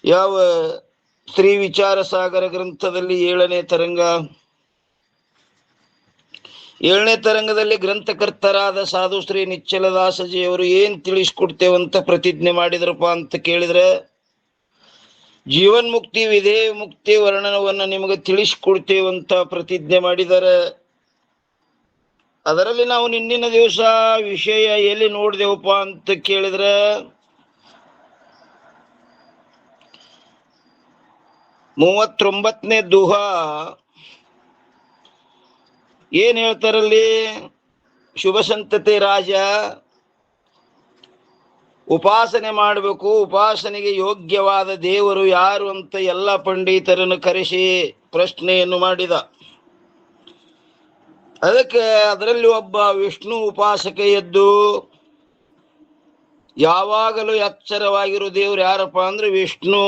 ಯಾವ ಶ್ರೀ ವಿಚಾರ ಸಾಗರ ಗ್ರಂಥದಲ್ಲಿ 7ನೇ ತರಂಗ, 7ನೇ ತರಂಗದಲ್ಲಿ ಗ್ರಂಥಕರ್ತರಾದ ಸಾಧು ಶ್ರೀ ನಿಚ್ಚಲದಾಸಜಿಯವರು ಏನ್ ತಿಳಿಸ್ಕೊಡ್ತೇವಂತ ಪ್ರತಿಜ್ಞೆ ಮಾಡಿದ್ರಪ್ಪ ಅಂತ ಕೇಳಿದ್ರೆ, ಜೀವನ್ಮುಕ್ತಿ ವಿಧೇಯ ಮುಕ್ತಿ ವರ್ಣನವನ್ನ ನಿಮಗೆ ತಿಳಿಸ್ಕೊಡ್ತೇವಂತ ಪ್ರತಿಜ್ಞೆ ಮಾಡಿದ್ದಾರೆ. ಅದರಲ್ಲಿ ನಾವು ನಿನ್ನಿನ ದಿವಸ ವಿಷಯ ಎಲ್ಲಿ ನೋಡಿದೆವಪ್ಪ ಅಂತ ಕೇಳಿದ್ರೆ, 39ನೇ ದುಹಾ ಏನ್ ಹೇಳ್ತಾರಲ್ಲಿ, ಶುಭ ಸಂತತಿ ರಾಜ ಉಪಾಸನೆ ಮಾಡಬೇಕು, ಉಪಾಸನೆಗೆ ಯೋಗ್ಯವಾದ ದೇವರು ಯಾರು ಅಂತ ಎಲ್ಲ ಪಂಡಿತರನ್ನು ಕರೆಸಿ ಪ್ರಶ್ನೆಯನ್ನು ಮಾಡಿದ. ಅದಕ್ಕೆ ಅದರಲ್ಲಿ ಒಬ್ಬ ವಿಷ್ಣು ಉಪಾಸಕ ಎದ್ದು, ಯಾವಾಗಲೂ ಎಚ್ಚರವಾಗಿರೋ ದೇವರು ಯಾರಪ್ಪ ಅಂದ್ರೆ ವಿಷ್ಣು,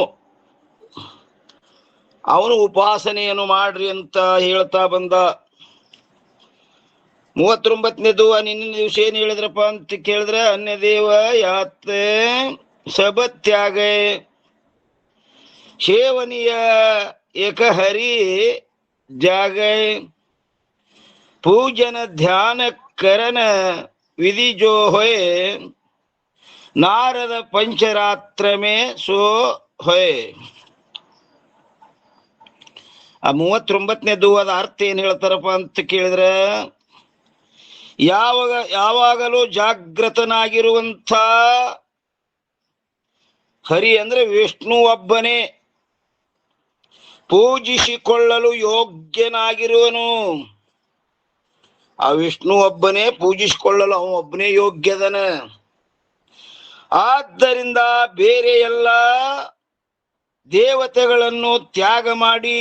ಅವನು ಉಪಾಸನೆಯನ್ನು ಮಾಡ್ರಿ ಅಂತ ಹೇಳ್ತಾ ಬಂದ. 39ನೇದು ನಿನ್ನಿನ ದಿವಸ ಏನ್ ಹೇಳಿದ್ರಪ್ಪ ಅಂತ ಕೇಳಿದ್ರೆ, ಅನ್ಯ ದೇವ ಯಾತೆ ಸಬತ್ಯಾಗ ಸೇವನೀಯ ಏಕಹರಿ ಜಾಗ पूजन ध्यान करन विधि जो होए नारद पंचरात्र में सो होए. ಆ 39ನೇ ದುವಾದ ಅರ್ಥ ಏನ್ ಹೇಳ್ತಾರಪ್ಪ ಅಂತ ಕೇಳಿದ್ರೆ, ಯಾವಾಗಲೂ ಜಾಗೃತನಾಗಿರುವಂಥ ಹರಿ ಅಂದ್ರೆ ವಿಷ್ಣು ಒಬ್ಬನೇ, ಪೂಜಿಸಿಕೊಳ್ಳಲು ಯೋಗ್ಯನಾಗಿರುವನು. ಆ ವಿಷ್ಣು ಒಬ್ಬನೇ ಪೂಜಿಸಿಕೊಳ್ಳಲು ಅವನು ಒಬ್ಬನೇ ಯೋಗ್ಯದನ. ಆದ್ದರಿಂದ ಬೇರೆ ಎಲ್ಲ ದೇವತೆಗಳನ್ನು ತ್ಯಾಗ ಮಾಡಿ,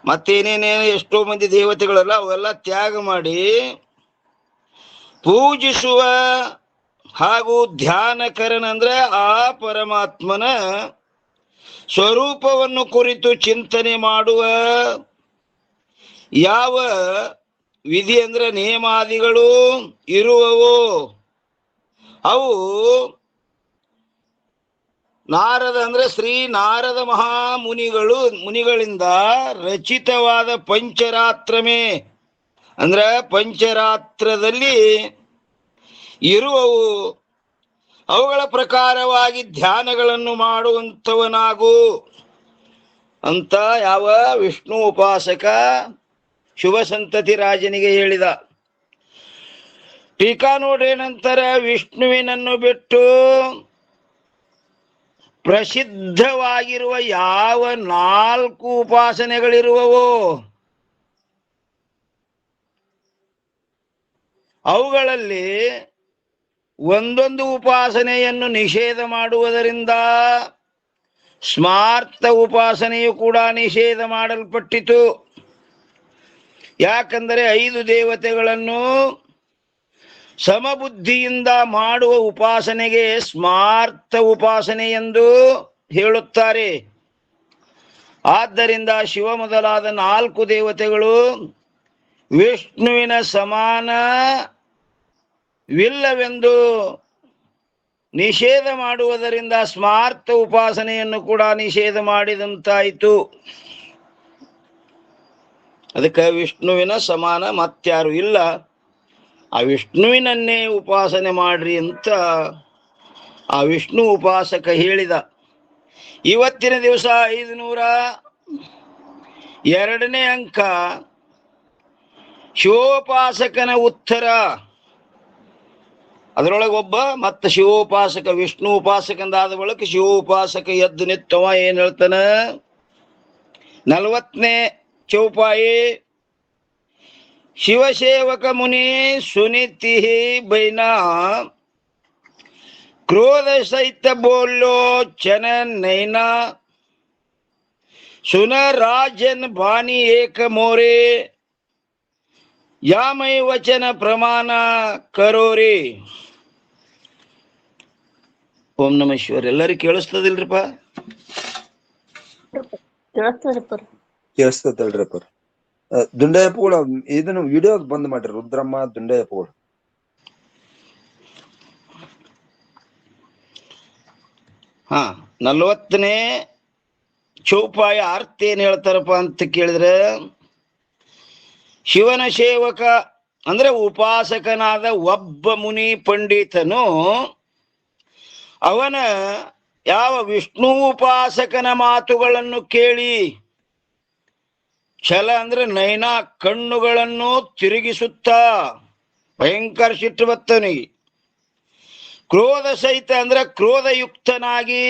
ಮತ್ತೇನೇನೇನು ಎಷ್ಟೋ ಮಂದಿ ದೇವತೆಗಳೆಲ್ಲ ಅವೆಲ್ಲ ತ್ಯಾಗ ಮಾಡಿ ಪೂಜಿಸುವ ಹಾಗೂ ಧ್ಯಾನಕರನ ಅಂದ್ರೆ ಆ ಪರಮಾತ್ಮನ ಸ್ವರೂಪವನ್ನು ಕುರಿತು ಚಿಂತನೆ ಮಾಡುವ ಯಾವ ವಿಧಿ ಅಂದ್ರೆ ನೇಮಾದಿಗಳು ಇರುವವು, ಅವು ನಾರದ ಅಂದ್ರೆ ಶ್ರೀ ನಾರದ ಮುನಿಗಳಿಂದ ರಚಿತವಾದ ಪಂಚರಾತ್ರಮೇ ಅಂದ್ರೆ ಪಂಚರಾತ್ರದಲ್ಲಿ ಇರುವವು. ಅವುಗಳ ಪ್ರಕಾರವಾಗಿ ಧ್ಯಾನಗಳನ್ನು ಮಾಡುವಂಥವನಾಗು ಅಂತ ಯಾವ ವಿಷ್ಣು ಉಪಾಸಕ ಶುಭ ಸಂತತಿ ರಾಜನಿಗೆ ಹೇಳಿದ. ಟೀಕಾ ನೋಡ್ರಿ ನಂತರ, ವಿಷ್ಣುವಿನನ್ನು ಬಿಟ್ಟು ಪ್ರಸಿದ್ಧವಾಗಿರುವ ಯಾವ 4 ಉಪಾಸನೆಗಳಿರುವವೋ ಅವುಗಳಲ್ಲಿ ಒಂದೊಂದು ಉಪಾಸನೆಯನ್ನು ನಿಷೇಧ ಮಾಡುವುದರಿಂದ ಸ್ಮಾರ್ಥ ಉಪಾಸನೆಯು ಕೂಡ ನಿಷೇಧ ಮಾಡಲ್ಪಟ್ಟಿತು. ಯಾಕಂದರೆ 5 ದೇವತೆಗಳನ್ನು ಸಮಬುದ್ಧಿಯಿಂದ ಮಾಡುವ ಉಪಾಸನೆಗೆ ಸ್ಮಾರ್ಥ ಉಪಾಸನೆ ಎಂದು ಹೇಳುತ್ತಾರೆ. ಆದ್ದರಿಂದ ಶಿವ ಮೊದಲಾದ 4 ದೇವತೆಗಳು ವಿಷ್ಣುವಿನ ಸಮಾನವಿಲ್ಲವೆಂದು ನಿಷೇಧ ಮಾಡುವುದರಿಂದ ಸ್ಮಾರ್ಥ ಉಪಾಸನೆಯನ್ನು ಕೂಡ ನಿಷೇಧ ಮಾಡಿದಂತಾಯಿತು. ಅದಕ್ಕೆ ವಿಷ್ಣುವಿನ ಸಮಾನ ಮತ್ಯಾರು ಇಲ್ಲ, ಆ ವಿಷ್ಣುವಿನನ್ನೇ ಉಪಾಸನೆ ಮಾಡ್ರಿ ಅಂತ ಆ ವಿಷ್ಣು ಉಪಾಸಕ ಹೇಳಿದ. ಇವತ್ತಿನ ದಿವಸ 502ನೇ ಅಂಕ ಶಿವೋಪಾಸಕನ ಉತ್ತರ. ಅದರೊಳಗೆ ಒಬ್ಬ ಮತ್ತೆ ಶಿವೋಪಾಸಕ ವಿಷ್ಣು ಉಪಾಸಕಂದಾದ ಬಳಿಕ ಶಿವೋಪಾಸಕ ಎದ್ದು ನಿತ್ತವ ಏನ್ ಹೇಳ್ತಾನ, 40ನೇ ಚೌಪಾಯಿ. ಶಿವಸೇವಕ ಮುನಿ ಸುನಿತಿ ಬೈನಾ ಕ್ರೋಧ ಸಹಿತ ಬೋಲೋ ಚನ ನೈನಾ ಸುನ ರಾಜನ್ ಬಾನಿ ಏಕ ಮೋರೆ ಯಾಮೈ ವಚನ ಪ್ರಮಾಣ ಕರೋರಿ. ಓಂ ನಮ ಶಿವರ್. ಎಲ್ಲರಿಗೂ ಕೇಳಿಸ್ತದಿಲ್ರಿಪ್ಪ? ಕೇಳಿಸ್ತದಲ್ರಿಪ್ಪ. ದುಂಡಯ್ಯಪ್ಪಗಳು ಇದನ್ನು ವಿಡಿಯೋ ಬಂದ್ ಮಾಡ್ರಿ, ರುದ್ರಮ್ಮ ದುಂಡಯ್ಯಪ್ಪಗಳು. ಹಾ, 40ನೇ ಚೌಪಾಯ ಅರ್ಥ ಏನ್ ಹೇಳ್ತಾರಪ್ಪ ಅಂತ ಕೇಳಿದ್ರೆ, ಶಿವನ ಸೇವಕ ಅಂದ್ರೆ ಉಪಾಸಕನಾದ ಒಬ್ಬ ಮುನಿ ಪಂಡಿತನು ಅವನ ಯಾವ ವಿಷ್ಣು ಉಪಾಸಕನ ಮಾತುಗಳನ್ನು ಕೇಳಿ ಛಲ ಅಂದ್ರೆ ನಯನ ಕಣ್ಣುಗಳನ್ನು ತಿರುಗಿಸುತ್ತಾ ಭಯಂಕರ ಸಿಟ್ಟು ಬತ್ತವನಿಗೆ, ಕ್ರೋಧ ಸಹಿತ ಅಂದ್ರೆ ಕ್ರೋಧಯುಕ್ತನಾಗಿ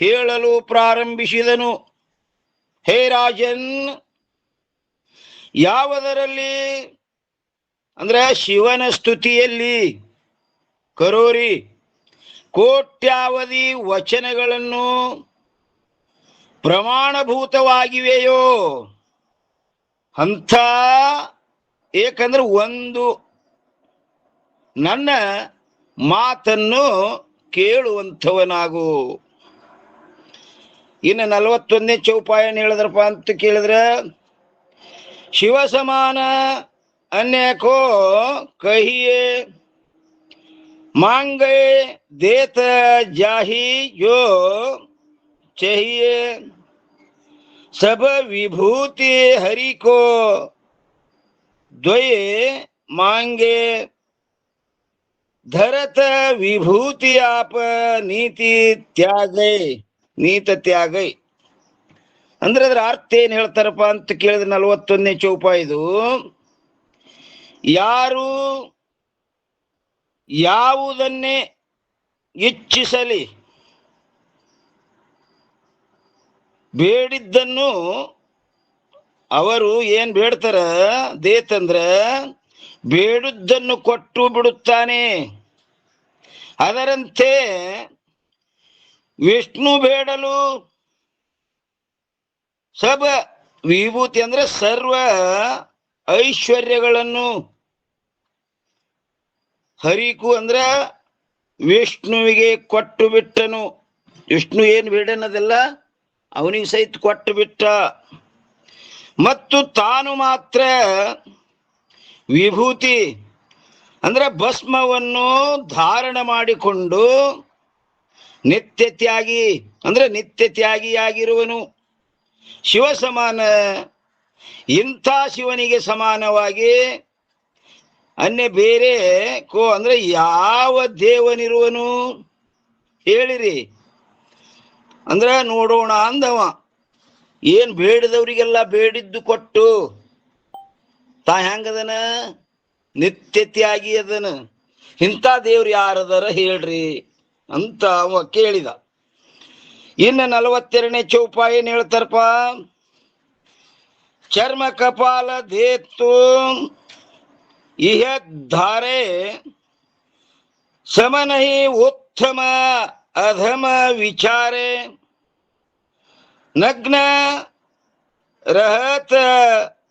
ಹೇಳಲು ಪ್ರಾರಂಭಿಸಿದನು. ಹೇ ರಾಜನ್, ಯಾವುದರಲ್ಲಿ ಅಂದ್ರೆ ಶಿವನ ಸ್ತುತಿಯಲ್ಲಿ ಕರೋರಿ ಕೋಟ್ಯಾವಧಿ ವಚನಗಳನ್ನು ಪ್ರಮಾಣಭೂತವಾಗಿವೆಯೋ ಅಂಥ ಏಕಂದ್ರೆ ಒಂದು ನನ್ನ ಮಾತನ್ನು ಕೇಳುವಂಥವನಾಗು. ಇನ್ನು 41ನೇ ಚೌಪಾಯನ್ ಹೇಳಿದ್ರಪ್ಪ ಅಂತ ಕೇಳಿದ್ರೆ, ಶಿವ ಸಮಾನ ಅನ್ಯಕೋ ಕಹಿಯೇ ಮಾಂಗೆ ದೇತ ಜಾಹಿ ಜೋ चाहिए सब विभूति हरि को द्वये मांगे धरत विभूति आप ನೀತಿ ತ್ಯಾಗೈ ಅಂದ್ರೆ ಅದ್ರ ಅರ್ಥ ಏನ್ ಹೇಳ್ತಾರಪ್ಪ ಅಂತ ಕೇಳಿದ್ರೆ 41ನೇ ಚೌಪಾಯಿದು, ಯಾರು ಯಾವುದನ್ನೇ ಇಚ್ಛಿಸಲಿ ಬೇಡಿದ್ದನ್ನು ಅವರು ಏನ್ ಬೇಡ್ತಾರ ದೇತಂದ್ರ ಬೇಡುದ್ದನ್ನು ಕೊಟ್ಟು ಬಿಡುತ್ತಾನೆ. ಅದರಂತೆ ವಿಷ್ಣು ಬೇಡಲು ಸಬ ವಿಭೂತಿ ಅಂದ್ರೆ ಸರ್ವ ಐಶ್ವರ್ಯಗಳನ್ನು ಹರಿಕು ಅಂದ್ರ ವಿಷ್ಣುವಿಗೆ ಕೊಟ್ಟು ಬಿಟ್ಟನು. ವಿಷ್ಣು ಏನ್ ಬೇಡನದೆಲ್ಲ ಅವನಿಗೆ ಸಹಿತ ಕೊಟ್ಟು ಬಿಟ್ಟ. ಮತ್ತು ತಾನು ಮಾತ್ರ ವಿಭೂತಿ ಅಂದ್ರೆ ಭಸ್ಮವನ್ನು ಧಾರಣ ಮಾಡಿಕೊಂಡು ನಿತ್ಯ ತ್ಯಾಗಿ ಅಂದ್ರೆ ನಿತ್ಯ ತ್ಯಾಗಿಯಾಗಿರುವನು. ಶಿವ ಸಮಾನ ಇಂಥ ಶಿವನಿಗೆ ಸಮಾನವಾಗಿ ಅನ್ಯ ಬೇರೆ ಕೋ ಅಂದ್ರೆ ಯಾವ ದೇವನಿರುವನು ಹೇಳಿರಿ ಅಂದ್ರ ನೋಡೋಣ ಅಂದವ. ಏನ್ ಬೇಡಿದವರಿಗೆಲ್ಲ ಬೇಡಿದ್ದು ಕೊಟ್ಟು ತಾ ಹೆಂಗದನ ನಿತ್ಯ ತ್ಯಾಗಿ ಅದನ. ಇಂಥ ದೇವ್ರು ಯಾರದಾರ ಹೇಳ್ರಿ ಅಂತ ಅವ ಕೇಳಿದ. ಇನ್ನು 42ನೇ ಚೌಪಾಯಿ ಏನ್ ಹೇಳ್ತಾರಪ್ಪ, ಚರ್ಮ ಕಪಾಲ ದೇತ್ತು ಇಹ ಧಾರೆ ಸಮನಹಿ ಉತ್ತಮ अधम विचारे नग्न रहत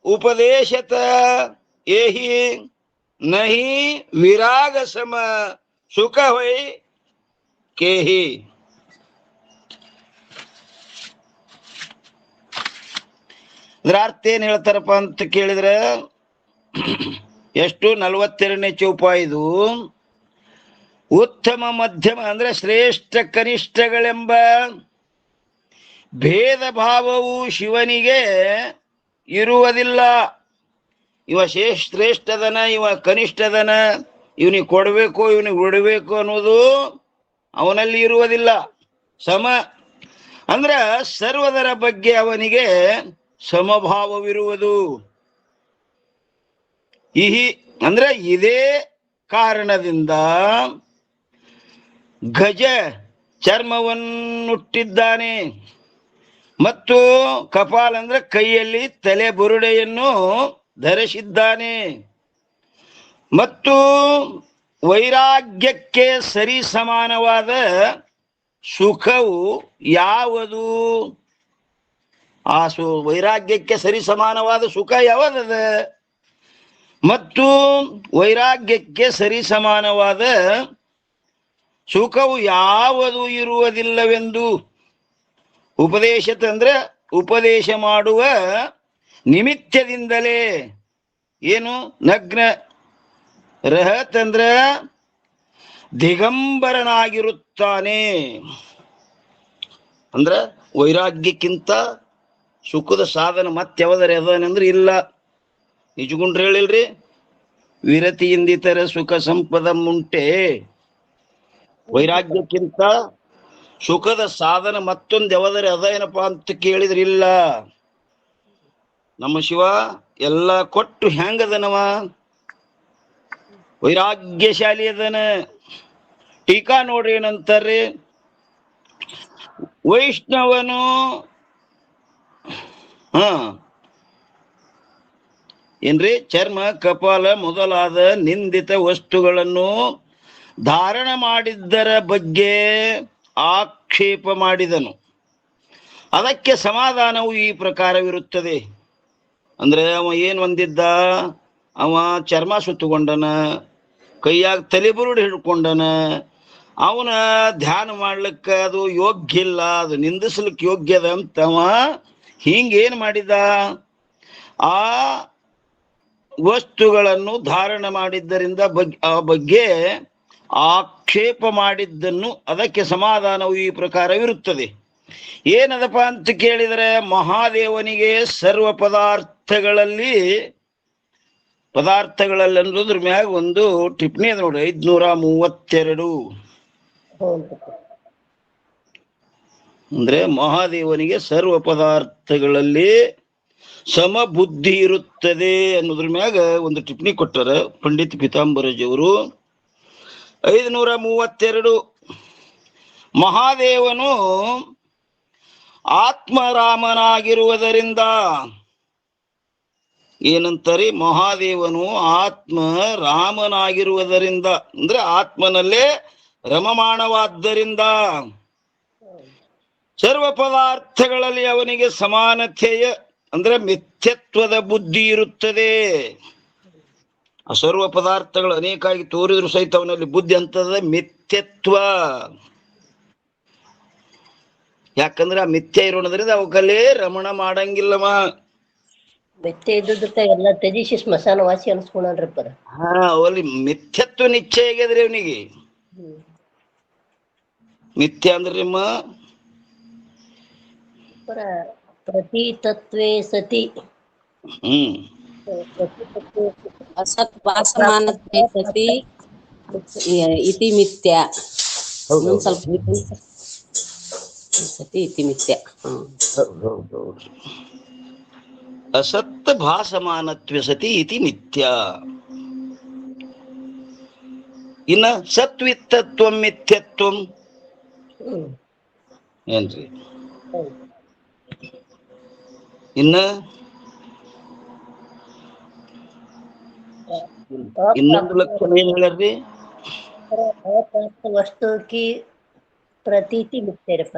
उपदेशत यही नहीं विराग सम सुख होय केही. ಅರ್ಥ ಏನ್ ಹೇಳ್ತಾರಪ್ಪ ಅಂತ ಕೇಳಿದ್ರೆ, ಎಷ್ಟು 42ನೇ ಚೌಪಾಯಿದು ಉತ್ತಮ ಮಧ್ಯಮ ಅಂದ್ರೆ ಶ್ರೇಷ್ಠ ಕನಿಷ್ಠಗಳೆಂಬ ಭೇದ ಭಾವವು ಶಿವನಿಗೆ ಇರುವುದಿಲ್ಲ. ಇವ ಶ್ರೇಷ್ಠದನ ಇವ ಕನಿಷ್ಠದನ, ಇವನಿಗೆ ಕೊಡಬೇಕು ಇವನಿಗೆ ಬಿಡಬೇಕು ಅನ್ನೋದು ಅವನಲ್ಲಿ ಇರುವುದಿಲ್ಲ. ಸಮ ಅಂದ್ರ ಸರ್ವದರ ಬಗ್ಗೆ ಅವನಿಗೆ ಸಮಭಾವವಿರುವುದು. ಇಹಿ ಅಂದ್ರೆ ಇದೇ ಕಾರಣದಿಂದ ಗಜ ಚರ್ಮವನ್ನುಟ್ಟಿದ್ದಾನೆ ಮತ್ತು ಕಪಾಲ ಅಂದ್ರೆ ಕೈಯಲ್ಲಿ ತಲೆ ಬುರುಡೆಯನ್ನು ಧರಿಸಿದ್ದಾನೆ. ಮತ್ತು ವೈರಾಗ್ಯಕ್ಕೆ ಸರಿ ಸಮಾನವಾದ ಸುಖವು ಯಾವುದು? ಆ ವೈರಾಗ್ಯಕ್ಕೆ ಸರಿ ಸಮಾನವಾದ ಸುಖ ಯಾವುದದ? ಮತ್ತು ವೈರಾಗ್ಯಕ್ಕೆ ಸರಿ ಸಮಾನವಾದ ಸುಖವು ಯಾವುದು ಇರುವುದಿಲ್ಲವೆಂದು ಉಪದೇಶ ಅಂದ್ರೆ ಉಪದೇಶ ಮಾಡುವ ನಿಮಿತ್ತದಿಂದಲೇ ಏನು ನಗ್ನ ರಹತ್ ಅಂದ್ರೆ ದಿಗಂಬರನಾಗಿರುತ್ತಾನೆ. ಅಂದ್ರ ವೈರಾಗ್ಯಕ್ಕಿಂತ ಸುಖದ ಸಾಧನ ಮತ್ಯಾವದರೆ ಅದನಂದ್ರೆ ಇಲ್ಲ. ನಿಜಗುಂಡ್ರು ಹೇಳಿಲ್ರಿ, ವಿರತಿಯಿಂದಿತರ ಸುಖ ಸಂಪದ ಮುಂಟೆ, ವೈರಾಗ್ಯಕ್ಕಿಂತ ಸುಖದ ಸಾಧನ ಮತ್ತೊಂದು ಯಾವದರೆ ಅದ ಏನಪ್ಪಾ ಅಂತ ಕೇಳಿದ್ರಿಲ್ಲ. ನಮ್ಮ ಶಿವ ಎಲ್ಲ ಕೊಟ್ಟು ಹೆಂಗದನವ, ವೈರಾಗ್ಯಶಾಲಿ ಅದನ. ಟೀಕಾ ನೋಡ್ರಿ ಏನಂತಾರ್ರಿ, ವೈಷ್ಣವನು ಏನ್ರಿ ಚರ್ಮ ಕಪಾಲ ಮೊದಲಾದ ನಿಂದಿತ ವಸ್ತುಗಳನ್ನು ಧಾರಣ ಮಾಡಿದ್ದರ ಬಗ್ಗೆ ಆಕ್ಷೇಪ ಮಾಡಿದನು. ಅದಕ್ಕೆ ಸಮಾಧಾನವು ಈ ಪ್ರಕಾರವಿರುತ್ತದೆ. ಅಂದ್ರೆ ಅವ ಏನ್ ಹೊಂದಿದ್ದ, ಅವ ಚರ್ಮ ಸುತ್ತುಕೊಂಡನ, ಕೈಯಾಗ ತಲೆಬುರುಡು ಹಿಡ್ಕೊಂಡನ, ಅವನ ಧ್ಯಾನ ಮಾಡ್ಲಿಕ್ಕ ಅದು ಯೋಗ್ಯ ಇಲ್ಲ, ಅದು ನಿಂದಿಸ್ಲಿಕ್ಕೆ ಯೋಗ್ಯದ ಅಂತ ಅವ ಹಿಂಗೇನ್ ಮಾಡಿದ, ಆ ವಸ್ತುಗಳನ್ನು ಧಾರಣ ಮಾಡಿದ್ದರಿಂದ ಆ ಬಗ್ಗೆ ಆಕ್ಷೇಪ ಮಾಡಿದ್ದನ್ನು ಅದಕ್ಕೆ ಸಮಾಧಾನವು ಈ ಪ್ರಕಾರವಿರುತ್ತದೆ. ಏನದಪ್ಪ ಅಂತ ಕೇಳಿದರೆ, ಮಹಾದೇವನಿಗೆ ಸರ್ವ ಪದಾರ್ಥಗಳಲ್ಲಿ ಅನ್ನೋದ್ರ ಮ್ಯಾಗ ಒಂದು ಟಿಪ್ಪಣಿ ಅದ ನೋಡ್ರಿ, 532. ಅಂದ್ರೆ ಮಹಾದೇವನಿಗೆ ಸರ್ವ ಪದಾರ್ಥಗಳಲ್ಲಿ ಸಮಬುದ್ಧಿ ಇರುತ್ತದೆ ಅನ್ನೋದ್ರ ಮ್ಯಾಗ ಒಂದು ಟಿಪ್ಪಣಿ ಕೊಟ್ಟಾರ ಪಂಡಿತ್ ಪೀತಾಂಬರಜಿಯವರು. 532. ಮಹಾದೇವನು ಆತ್ಮರಾಮನಾಗಿರುವುದರಿಂದ, ಏನಂತಾರೆ, ಮಹಾದೇವನು ಆತ್ಮ ರಾಮನಾಗಿರುವುದರಿಂದ ಅಂದ್ರೆ ಆತ್ಮನಲ್ಲೇ ರಮಮಾಣವಾದ್ದರಿಂದ ಸರ್ವ ಪದಾರ್ಥಗಳಲ್ಲಿ ಅವನಿಗೆ ಸಮಾನತೆಯ ಅಂದ್ರೆ ಮಿಥ್ಯತ್ವದ ಬುದ್ಧಿ ಇರುತ್ತದೆ. ಆ ಸರ್ವ ಪದಾರ್ಥಗಳು ಅನೇಕಾಗಿ ತೋರಿದ್ರು ಸಹಿತ ಅವನಲ್ಲಿ ಬುದ್ಧಿ ಅಂತದ ಮಿಥ್ಯತ್ವ. ಯಾಕಂದ್ರೆ ಆ ಮಿಥ್ಯ ಇರೋದ್ರಿಂದ ಅವಕಲ್ಲೇ ರಮಣ ಮಾಡಂಗಿಲ್ಲವ. ಮಿಥ್ಯೆ ಇದ್ದದಕ್ಕ ಎಲ್ಲ ತ್ಯಜಿಸಿ ಸ್ಮಶಾನ ವಾಸಿ ಅನ್ಸ್ಕೊಂಡ್ರಪ್ಪ. ಅವಲ್ಲಿ ಮಿಥ್ಯತ್ವ ನಿಶ್ಚಯ ಆಗ್ಯದ್ರಿ ಅವನಿಗೆ. ಮಿಥ್ಯ ಅಂದ್ರೆ ನಿಮ್ಮ ಪ್ರತೀತತ್ವೇ ಸತಿ ಅಸತ್ ಭಾಸಮಾನತ್ವೇ ಸತಿ ಇತಿ ಮಿಥ್ಯ. ಸ್ವಲ್ಪ ಸತಿ ಇತಿ ಮಿಥ್ಯ. ಅಸತ್ ಭಾಸಮಾನತ್ವ ಸತಿ ಇತಿ ಮಿಥ್ಯ. ಇನ್ನ ಸತ್ವಿತ್ತತ್ವಂ ಮಿಥ್ಯತ್ವಂ ಏನ್ರಿ? ಇನ್ನ ಇನ್ನೊಂದು ಲಕ್ಷಣ ಏನ್ ಹೇಳ್ರಿ? ವಸ್ತುಕಿ ಪ್ರತೀತಿ ಮಿಥ್ಯರಪ್ಪ.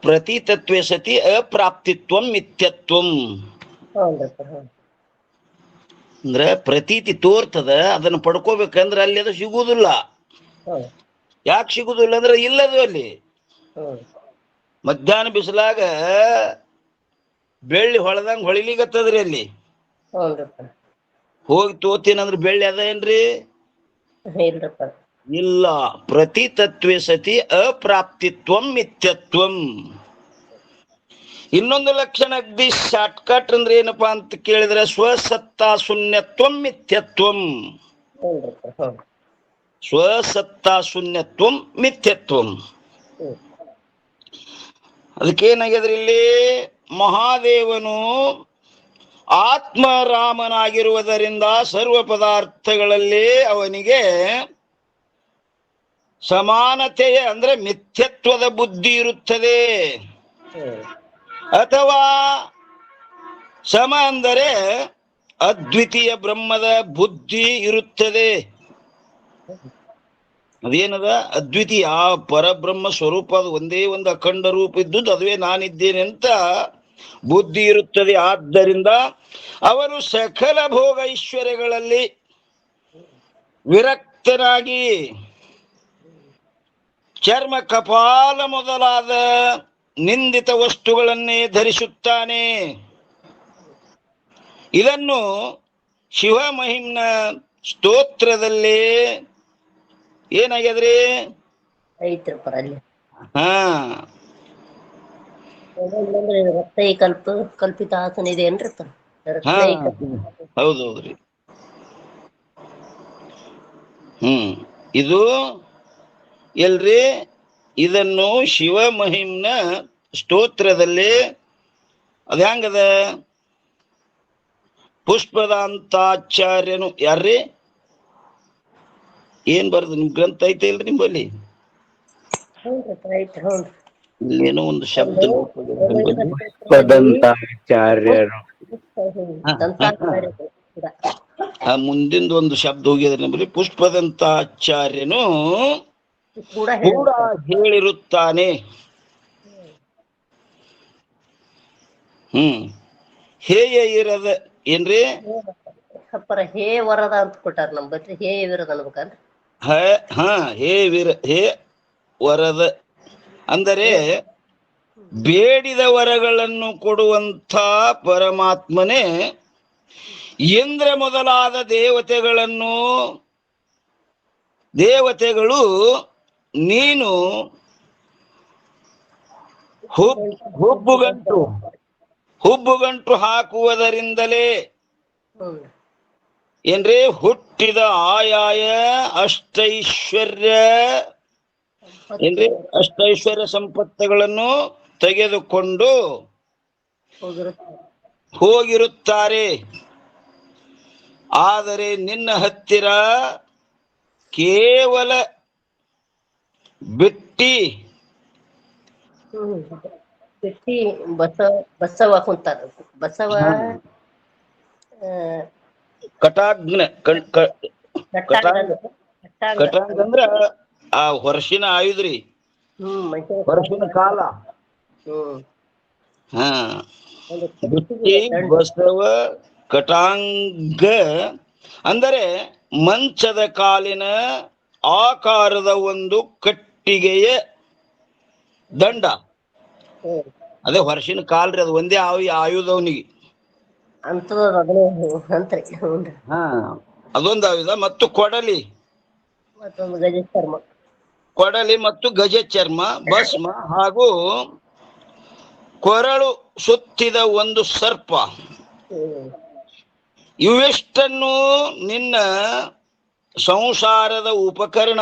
ಪ್ರತೀತತ್ವೇ ಸತಿ ಅಪ್ರಾಪ್ತಿತ್ವಂ ಮಿಥ್ಯತ್ವಂ. ಅಂದ್ರೆ ಪ್ರತೀತಿ ತೋರ್ತದ, ಅದನ್ನ ಪಡ್ಕೋಬೇಕಂದ್ರೆ ಅಲ್ಲಿ ಅದು ಸಿಗುವುದಿಲ್ಲ. ಯಾಕೆ ಸಿಗುದಿಲ್ಲ ಅಂದ್ರೆ ಇಲ್ಲದು ಅಲ್ಲಿ. ಮಧ್ಯಾಹ್ನ ಬಿಸಿಲಾಗ ಬೆಳ್ಳಿ ಹೊಳದಂಗ ಹೊಳಿಲಿಗತ್ತದ್ರಿ ಅಲ್ಲಿ. ಹೋಗಿ ತೋತೀನಂದ್ರ ಬೆಳ್ಳಿ ಅದ ಏನ್ರಿ? ಇಲ್ಲ. ಪ್ರತೀತತ್ವೇ ಸತಿ ಅಪ್ರಾಪ್ತಿತ್ವಂ ಮಿಥ್ಯತ್ವಂ. ಇನ್ನೊಂದು ಲಕ್ಷಣ ಅಗ್ದಿ ಶಾರ್ಟ್ಕಟ್ ಅಂದ್ರೆ ಏನಪ್ಪಾ ಅಂತ ಕೇಳಿದ್ರೆ, ಸ್ವಸತ್ತಾ ಶೂನ್ಯತ್ವಂ ಮಿಥ್ಯತ್ವಂ. ಸ್ವಸತ್ತಾ ಶೂನ್ಯತ್ವಂ ಮಿಥ್ಯತ್ವಂ. ಅದಕ್ಕೇನಾಗ್ಯದ್ರಿ ಇಲ್ಲಿ, ಮಹಾದೇವನು ಆತ್ಮರಾಮನಾಗಿರುವುದರಿಂದ ಸರ್ವ ಪದಾರ್ಥಗಳಲ್ಲಿ ಅವನಿಗೆ ಸಮಾನತೆಯ ಅಂದ್ರೆ ಮಿಥ್ಯತ್ವದ ಬುದ್ಧಿ ಇರುತ್ತದೆ. ಅಥವಾ ಸಮ ಅಂದರೆ ಅದ್ವಿತೀಯ ಬ್ರಹ್ಮದ ಬುದ್ಧಿ ಇರುತ್ತದೆ. ಅದೇನದ ಅದ್ವಿತೀಯ ಪರಬ್ರಹ್ಮ ಸ್ವರೂಪ, ಅದು ಒಂದೇ ಒಂದು ಅಖಂಡ ರೂಪ ಇದ್ದುದು ಅದುವೇ ನಾನಿದ್ದೇನೆ ಅಂತ ಬುದ್ಧಿ ಇರುತ್ತದೆ. ಆದ್ದರಿಂದ ಅವರು ಸಕಲ ಭೋಗ ಐಶ್ವರ್ಯಗಳಲ್ಲಿ ವಿರಕ್ತರಾಗಿ ಚರ್ಮ ಕಪಾಲ ಮೊದಲಾದ ನಿಂದಿತ ವಸ್ತುಗಳನ್ನೇ ಧರಿಸುತ್ತಾನೆ. ಇದನ್ನು ಶಿವ ಮಹಿಮ್ನ ಸ್ತೋತ್ರದಲ್ಲಿ ಏನಾಗ್ಯದ್ರಿ? ಹಾ ಅಂದ್ರೆ ರಕ್ತೈ ಕಲ್ಪಿತ ಆಸನ ಇದೆ ಏನ್ರಿ ಹಾ ರತ್ನೈ ಹೌದೌದ್ರಿ. ಇದು ಎಲ್ರಿ ಇದನ್ನು ಶಿವ ಮಹಿಮ್ನ ಸ್ತೋತ್ರದಲ್ಲಿ ಅದ ಹೆಂಗದ, ಪುಷ್ಪದಂತಾಚಾರ್ಯನು ಯಾರ್ರಿ ಏನ್ ಬರ್ದು ನಿಮ್ ಗ್ರಂಥ ಐತೆ ಇಲ್ರಿ ನಿಂಬಲ್ಲಿ? ಇಲ್ಲೇನೋ ಒಂದು ಶಬ್ದ ಪದಂತಾಚಾರ್ಯರು. ಆ ಮುಂದಿಂದ ಒಂದು ಶಬ್ದ ಹೋಗಿದ್ರೆ ನಂಬಲ್ಲಿ, ಪುಷ್ಪದಂತಾಚಾರ್ಯನು ಕೂಡ ಕೂಡ ಹೇಳಿರುತ್ತಾನೆ. ಹೇಯ ಇರದ ಏನ್ರಿ ಅಪ್ಪರ ಹೇ ವರದ ಅಂತ ಕೊಟ್ಟಾರ ನಮ್ ಬದ್ರಿ ಹೇ ವಿರದ ಅನ್ಬೇಕಂದ್ರ. ಹೇ ವರದ ಅಂದರೆ ಬೇಡಿದ ವರಗಳನ್ನು ಕೊಡುವಂಥ ಪರಮಾತ್ಮನೇ ಇಂದ್ರ ಮೊದಲಾದ ದೇವತೆಗಳು ನೀನು ಹುಬ್ಬುಗಂಟು ಹಾಕುವುದರಿಂದಲೇ ಏನ್ರಿ ಹುಟ್ಟಿದ ಆಯಾಯ ಅಷ್ಟೈಶ್ವರ್ಯ ಸಂಪತ್ತುಗಳನ್ನು ತೆಗೆದುಕೊಂಡು ಹೋಗಿರುತ್ತಾರೆ. ಆದರೆ ನಿನ್ನ ಹತ್ತಿರ ಕೇವಲ ಬಿಟ್ಟಿ ಬಸವ ಕುಂತಾರ. ಬಸವ ಕಟಾಗ್ನ ಕಟಾಂಗ ಅಂದ್ರ ಆ ವರ್ಷಿನ ಆಯುಧ್ರಿ, ವರ್ಷಿನ ಕಾಲ. ಬಸವ ಕಟಾಂಗ ಅಂದರೆ ಮಂಚದ ಕಾಲಿನ ಆಕಾರದ ಒಂದು ಕಟ್ಟಿಗೆಯ ದಂಡ. ಅದೇ ವರ್ಷಿನ ಕಾಲ್ರಿ, ಅದು ಒಂದೇ ಆಯುಧವನಿಗೆ ಅದೊಂದು ಆಯುಧ. ಮತ್ತು ಕೊಡಲಿ ಮತ್ತು ಗಜ ಚರ್ಮ, ಭಸ್ಮ ಹಾಗೂ ಕೊರಳು ಸುತ್ತಿದ ಒಂದು ಸರ್ಪ. ಇವೆಷ್ಟನ್ನು ನಿನ್ನ ಸಂಸಾರದ ಉಪಕರಣ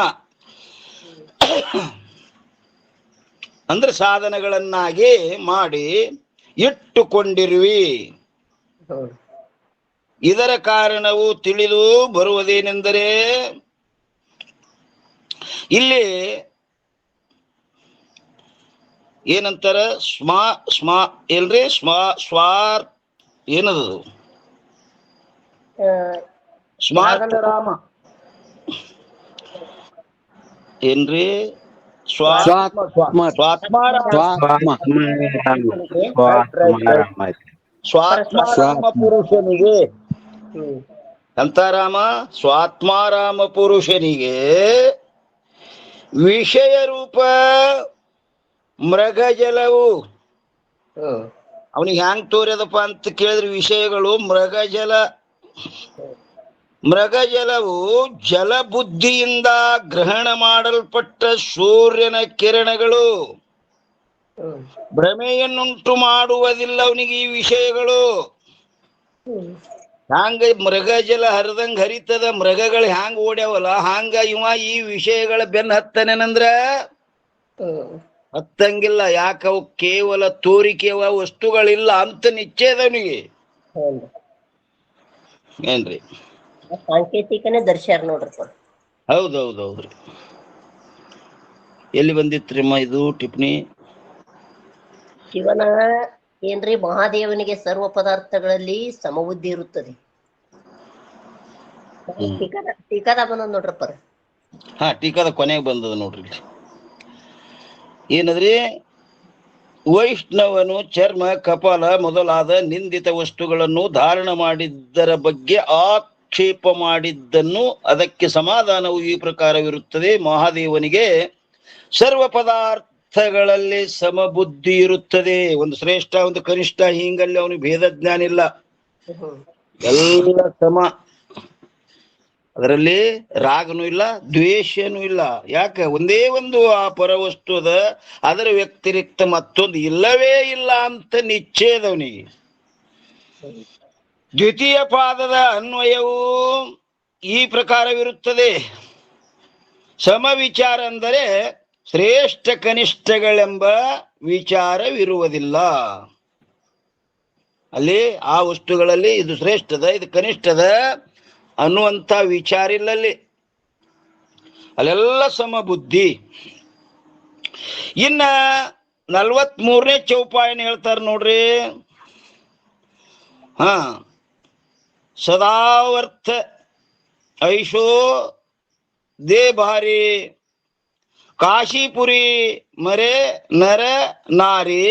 ಅಂದ್ರೆ ಸಾಧನಗಳನ್ನಾಗಿ ಮಾಡಿ ಇಟ್ಟುಕೊಂಡಿರುವಿ. ಇದರ ಕಾರಣವು ತಿಳಿದು ಬರುವುದೇನೆಂದರೆ, ಇಲ್ಲಿ ಏನಂತಾರ, ಎಲ್ರಿ ಸ್ವಾರ್ ಏನದು ಸ್ಮಾರ್ತರಾಮ ಏನ್ರಿ ಸ್ವಾತ್ಮಾರಾಮ ಪುರುಷನಿಗೆ ಅಂತರಾಮ ಸ್ವಾತ್ಮಾರಾಮ ಪುರುಷನಿಗೆ ವಿಷಯ ರೂಪ ಮೃಗಜಲವು ಅವನಿಗೆ ಹ್ಯಾಂಗ್ ತೋರ್ಯದಪ್ಪ ಅಂತ ಕೇಳಿದ್ರೆ, ವಿಷಯಗಳು ಮೃಗಜಲವು ಜಲಬುದ್ಧಿಯಿಂದ ಗ್ರಹಣ ಮಾಡಲ್ಪಟ್ಟ ಸೂರ್ಯನ ಕಿರಣಗಳು. ಭ್ರಮೆಯನ್ನುಂಟು ಮಾಡುವುದಿಲ್ಲ ಅವನಿಗೆ ಈ ವಿಷಯಗಳು. ಹ್ಯಾಂಗ ಮೃಗಜಲ ಹರಿದಂಗ ಹರಿತದ, ಮೃಗಗಳು ಹ್ಯಾಂಗ ಓಡ್ಯಾವಲ್ಲ ಹಾಂಗ ಇವ ಈ ವಿಷಯಗಳ ಬೆನ್ನ ಹತ್ತನೇನಂದ್ರ ಹತ್ತಂಗಿಲ್ಲ. ಯಾಕವು ಕೇವಲ ತೋರಿಕೆವ ವಸ್ತುಗಳಿಲ್ಲ ಅಂತ ನಿಶ್ಚಯದವನಿಗೆ. ಏನ್ರಿ ಸಾಂಕೇತಿಕನೇ ದರ್ಶ್ಯಾರ ನೋಡ್ರಿ. ಹೌದೌದೌದ್ರಿ. ಎಲ್ಲಿ ಬಂದಿತ್ರಿಮ್ಮ ಇದು ಟಿಪ್ಪಣಿ? ಶಿವನ ಏನ್ರಿ ಮಹಾದೇವನಿಗೆ ಸರ್ವ ಪದಾರ್ಥಗಳಲ್ಲಿ ಸಮಬುದ್ಧಿ ಇರುತ್ತದೆ. ಟೀಕಾದ ಬಂದದ್ ನೋಡ್ರಪ್ಪ. ಟೀಕಾದ ಕೊನೆಗೆ ಬಂದದ ನೋಡ್ರಿ. ಏನದ್ರಿ, ವೈಷ್ಣವನು ಚರ್ಮ ಕಪಾಲ ಮೊದಲಾದ ನಿಂದಿತ ವಸ್ತುಗಳನ್ನು ಧಾರಣ ಮಾಡಿದ್ದರ ಬಗ್ಗೆ ಆಕ್ಷೇಪ ಮಾಡಿದ್ದನ್ನು ಅದಕ್ಕೆ ಸಮಾಧಾನವು ಈ ಪ್ರಕಾರವಿರುತ್ತದೆ. ಮಹಾದೇವನಿಗೆ ಸರ್ವ ಪದಾರ್ಥಗಳಲ್ಲಿ ಸಮಬುದ್ಧಿ ಇರುತ್ತದೆ. ಒಂದು ಶ್ರೇಷ್ಠ ಒಂದು ಕನಿಷ್ಠ ಹಿಂಗಲ್ಲಿ ಅವನಿಗೆ ಭೇದ ಜ್ಞಾನ ಇಲ್ಲ, ಎಲ್ಲ ಸಮ. ಅದರಲ್ಲಿ ರಾಗನೂ ಇಲ್ಲ, ದ್ವೇಷನೂ ಇಲ್ಲ. ಯಾಕೆ? ಒಂದೇ ಒಂದು ಆ ಪರವಸ್ತು ಅದ, ಅದರ ವ್ಯತಿರಿಕ್ತ ಮತ್ತೊಂದು ಇಲ್ಲವೇ ಇಲ್ಲ ಅಂತ ನಿಶ್ಚಯದವನಿಗೆ. ದ್ವಿತೀಯ ಪಾದದ ಅನ್ವಯವು ಈ ಪ್ರಕಾರವಿರುತ್ತದೆ. ಸಮವಿಚಾರ ಅಂದರೆ ಶ್ರೇಷ್ಠ ಕನಿಷ್ಠಗಳೆಂಬ ವಿಚಾರವಿರುವುದಿಲ್ಲ. ಅಲ್ಲಿ ಆ ವಸ್ತುಗಳಲ್ಲಿ ಇದು ಶ್ರೇಷ್ಠದ, ಇದು ಕನಿಷ್ಠದ ಅನ್ನುವಂಥ ವಿಚಾರ ಇಲ್ಲಲ್ಲಿ. ಅಲ್ಲೆಲ್ಲ ಸಮಬುದ್ಧಿ. ಇನ್ನ 43ನೇ ಚೌಪಾಯನ ಹೇಳ್ತಾರೆ ನೋಡ್ರಿ. ಸದಾವರ್ಥ ಐಶೋ ದೇ ಭಾರಿ ಕಾಶಿಪುರಿ ಮರೆ ನರ ನಾರಿ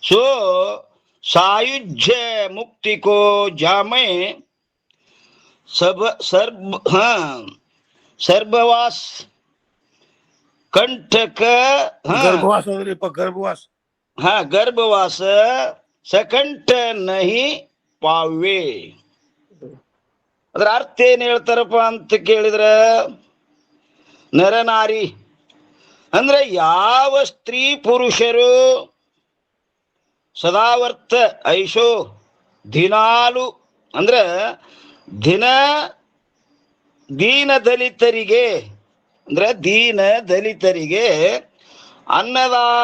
ಸೋ ಸಾಯುಜ್ಯ ಮುಕ್ತಿಕೋ ಜಾಮೆ ಸರ್ಬವಾಸ್ ಕಂಠಕ ಗರ್ಭವಾಸ ಸಕಂಠ ನಹಿ ಪಾವೆ. ಅದ್ರ ಅರ್ಥ ಏನ್ ಹೇಳ್ತಾರಪ್ಪ ಅಂತ ಕೇಳಿದ್ರ, ನರನಾರಿ ಅಂದ್ರೆ ಯಾವ ಸ್ತ್ರೀ ಪುರುಷರು ಸದಾವರ್ತ ಐಶೋ ದಿನಾಲು ಅಂದ್ರೆ ದೀನ ದಲಿತರಿಗೆ ಅಂದ್ರೆ ದೀನ ದಲಿತರಿಗೆ ಅನ್ನದಾನದಂತಹ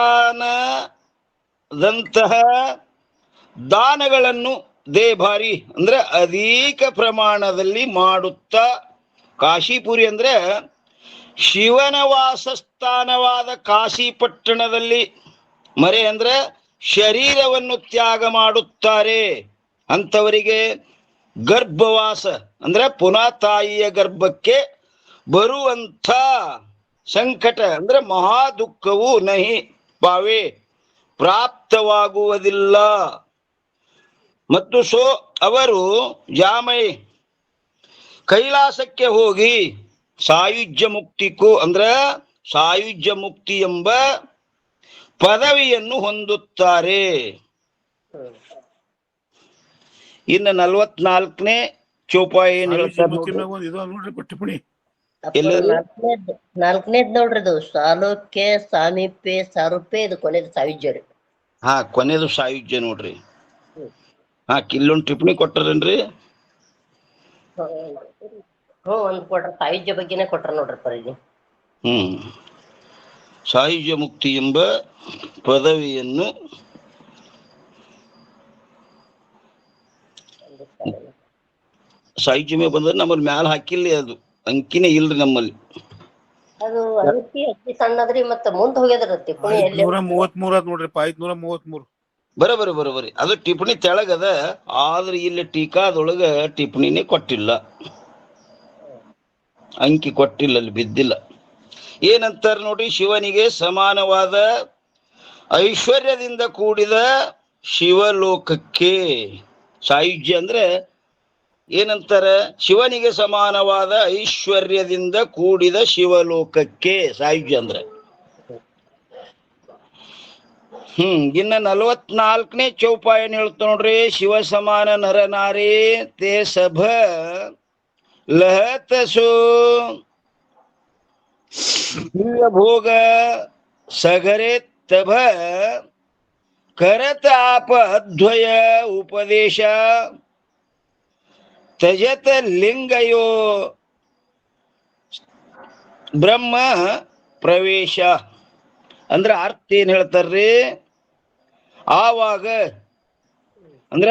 ದಾನಗಳನ್ನು ದೇಭಾರಿ ಅಂದ್ರೆ ಅಧಿಕ ಪ್ರಮಾಣದಲ್ಲಿ ಮಾಡುತ್ತಾ, ಕಾಶಿಪುರಿ ಅಂದ್ರೆ ಶಿವನ ವಾಸಸ್ಥಾನವಾದ ಕಾಶಿ ಪಟ್ಟಣದಲ್ಲಿ, ಮರೆ ಅಂದ್ರೆ ಶರೀರವನ್ನು ತ್ಯಾಗ ಮಾಡುತ್ತಾರೆ ಅಂಥವರಿಗೆ ಗರ್ಭವಾಸ ಅಂದ್ರೆ ಪುನಃ ತಾಯಿಯ ಗರ್ಭಕ್ಕೆ ಬರುವಂಥ ಸಂಕಟ ಅಂದ್ರೆ ಮಹಾ ದುಃಖವು ನಹಿ ಪಾವೆ ಪ್ರಾಪ್ತವಾಗುವುದಿಲ್ಲ. ಮತ್ತು ಅವರು ಜಾಮೈ ಕೈಲಾಸಕ್ಕೆ ಹೋಗಿ ಸಾಯುಜ್ಯ ಮುಕ್ತಿಗೂ ಅಂದ್ರೆ ಸಾಯುಜ್ಯ ಮುಕ್ತಿ ಎಂಬ ಪದವಿಯನ್ನು ಹೊಂದುತ್ತಾರೆ. ಇನ್ನು 44ನೇ ಚೌಪಾಯ ಏನ್ ಹೇಳ್ತಾರೆ? 4ನೇದ್ ನೋಡ್ರಿ, ಇದು ಸಾಲೋಕ್ಯ ಸಾಮೀಪ್ಯ ಸಾರೂಪ್ಯ, ಇದು ಕೊನೆದು ಸಾಯುಜ್ಯ ರೀ. ಕೊನೆದು ಸಾಯುಜ್ಯ ನೋಡ್ರಿ. ಇಲ್ಲೊಂದು ಟಿಪ್ಪಣಿ ಕೊಟ್ಟಾರೇನ್ರಿ? ಒಂದ್ ಕೊಟ್ರ, ಸಾಯುಜ್ಯ ಬಗ್ಗೆನೇ ಕೊಟ್ರ ನೋಡ್ರಿ ಪರಿಧಿ. ಸಾಯುಜ್ಯ ಮುಕ್ತಿ ಎಂಬ ಪದವಿಯನ್ನು ಸಾಯುಜ್ಯ ಬಂದ್ರೆ ನಮ್ಮಲ್ಲಿ ಮ್ಯಾಲ ಹಾಕಿಲ್ಲ, ಅದು ಅಂಕಿನೇ ಇಲ್ರಿ ನಮ್ಮಲ್ಲಿ. ಅದು ಅಂಕಿ ಅತಿ ಸಣ್ಣದ್ರಿ, ಮತ್ತ ಮುಂದ್ ಹೋಗ್ಯದ್ರಿ ಟಿಪ್ಪಣಿ. 533 ನೋಡ್ರಿ, 533 ಬರೋಬರಿ. ಅದು ಟಿಪ್ಪಣಿ ತೆಳಗದ, ಆದ್ರೆ ಇಲ್ಲಿ ಟೀಕಾದೊಳಗ ಟಿಪ್ಪಣಿನೇ ಕೊಟ್ಟಿಲ್ಲ, ಅಂಕಿ ಕೊಟ್ಟಿಲ್ಲ, ಅಲ್ಲಿ ಬಿದ್ದಿಲ್ಲ. ಏನಂತಾರ ನೋಡ್ರಿ, ಶಿವನಿಗೆ ಸಮಾನವಾದ ಐಶ್ವರ್ಯದಿಂದ ಕೂಡಿದ ಶಿವಲೋಕಕ್ಕೆ ಸಾಯುಜ್ಯ ಅಂದ್ರೆ ಏನಂತಾರ? ಶಿವನಿಗೆ ಸಮಾನವಾದ ಐಶ್ವರ್ಯದಿಂದ ಕೂಡಿದ ಶಿವಲೋಕಕ್ಕೆ ಸಾಯುಜ್ಯ ಅಂದ್ರೆ. ಇನ್ನ 44ನೇ ಚೌಪಾಯನ ಹೇಳ್ತ ನೋಡ್ರಿ. ಶಿವ ಸಮಾನ ನರ ನಾರಿ ತೇ ಸಭ ಲಹತಸೋ ದಿವ್ಯ ಭೋಗ ಸಗರೆ ತಭ ಕರತ ಆಪ ಅದ್ವಯ ಉಪದೇಶ ತಜತ ಲಿಂಗಯೋ ಬ್ರಹ್ಮ ಪ್ರವೇಶ. ಅಂದ್ರ ಅರ್ಥ ಏನ್ ಹೇಳ್ತಾರ್ರಿ? ಆವಾಗ ಅಂದ್ರ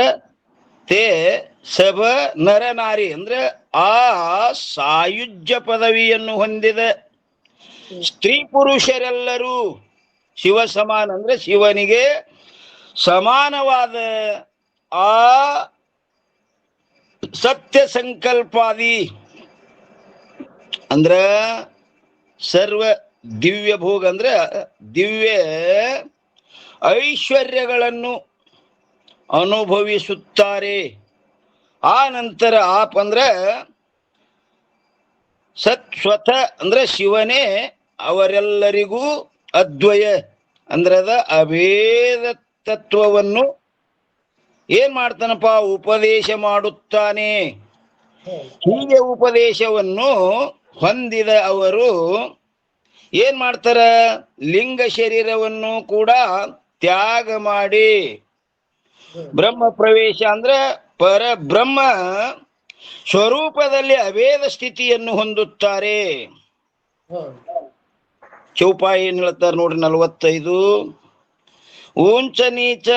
ತೇ ಸಭ ನರ ನಾರಿ ಅಂದ್ರೆ ಆ ಸಾಯುಜ್ಯ ಪದವಿಯನ್ನು ಹೊಂದಿದ ಸ್ತ್ರೀ ಪುರುಷರೆಲ್ಲರೂ ಶಿವ ಸಮಾನ ಅಂದ್ರೆ ಶಿವನಿಗೆ ಸಮಾನವಾದ ಆ ಸತ್ಯ ಸಂಕಲ್ಪಾದಿ ಅಂದ್ರ ಸರ್ವ ದಿವ್ಯ ಭೋಗ ಅಂದ್ರೆ ದಿವ್ಯ ಐಶ್ವರ್ಯಗಳನ್ನು ಅನುಭವಿಸುತ್ತಾರೆ. ಆ ನಂತರ ಆಪ್ ಅಂದ್ರೆ ಸತ್ಸ್ವತ ಅಂದ್ರೆ ಶಿವನೇ ಅವರೆಲ್ಲರಿಗೂ ಅದ್ವಯ ಅಂದ್ರದ ಅಭೇದ ತತ್ವವನ್ನು ಏನ್ ಮಾಡ್ತಾನಪ್ಪ? ಉಪದೇಶ ಮಾಡುತ್ತಾನೆ. ಹೀಗೆ ಉಪದೇಶವನ್ನು ಹೊಂದಿದ ಅವರು ಏನ್ ಮಾಡ್ತಾರ, ಲಿಂಗ ಶರೀರವನ್ನು ಕೂಡ ತ್ಯಾಗ ಮಾಡಿ ಬ್ರಹ್ಮ ಪ್ರವೇಶ ಅಂದ್ರೆ ಪರಬ್ರಹ್ಮ ಸ್ವರೂಪದಲ್ಲಿ ಅಭೇದ ಸ್ಥಿತಿಯನ್ನು ಹೊಂದುತ್ತಾರೆ. ಚೌಪಾಯಿ ಏನ್ ಹೇಳ್ತಾರೆ ನೋಡ್ರಿ 45. ऊंच नीच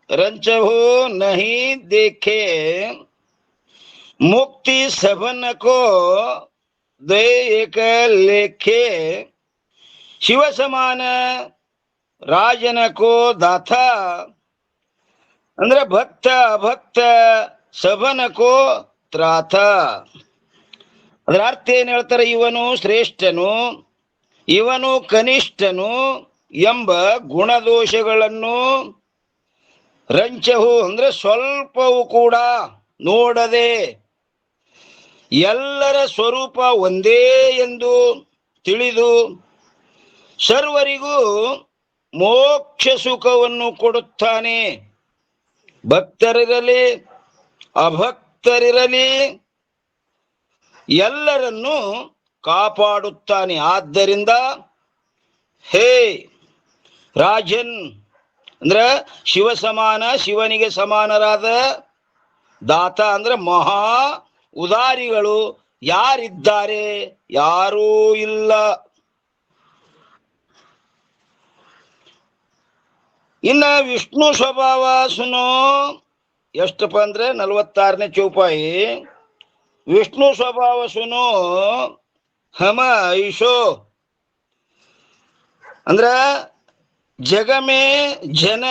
रंचहु नहीं देखे मुक्ति सबन को दे एक लेखे शिव समान राजन को दाथा ಅಂದ್ರೆ ಭಕ್ತ ಅಭಕ್ತ ಸಭನಕೋ ತ್ರಾಥ. ಅದರ ಅರ್ಥ ಏನ್ ಹೇಳ್ತಾರೆ, ಇವನು ಶ್ರೇಷ್ಠನು ಇವನು ಕನಿಷ್ಠನು ಎಂಬ ಗುಣದೋಷಗಳನ್ನು ರಂಚಹು ಅಂದ್ರೆ ಸ್ವಲ್ಪವೂ ಕೂಡ ನೋಡದೆ ಎಲ್ಲರ ಸ್ವರೂಪ ಒಂದೇ ಎಂದು ತಿಳಿದು ಸರ್ವರಿಗೂ ಮೋಕ್ಷ ಸುಖವನ್ನು ಕೊಡುತ್ತಾನೆ. ಭಕ್ತರಿರಲಿ ಅಭಕ್ತರಿರಲಿ ಎಲ್ಲರನ್ನೂ ಕಾಪಾಡುತ್ತಾನೆ. ಆದ್ದರಿಂದ ಹೇ ರಾಜನ್ ಅಂದ್ರ ಶಿವ ಸಮಾನ, ಶಿವನಿಗೆ ಸಮಾನರಾದ ದಾತ ಅಂದ್ರೆ ಮಹಾ ಉದಾರಿಗಳು ಯಾರಿದ್ದಾರೆ? ಯಾರೂ ಇಲ್ಲ. ಇನ್ನ ವಿಷ್ಣು ಸ್ವಭಾವ ಸುನೋ, ಎಷ್ಟಪ್ಪ ಅಂದ್ರೆ 46ನೇ ಚೌಪಾಯಿ. ವಿಷ್ಣು ಸ್ವಭಾವ ಸುನೋ ಹಮ ಐಶೋ ಅಂದ್ರ ಜಗಮೇ ಜನ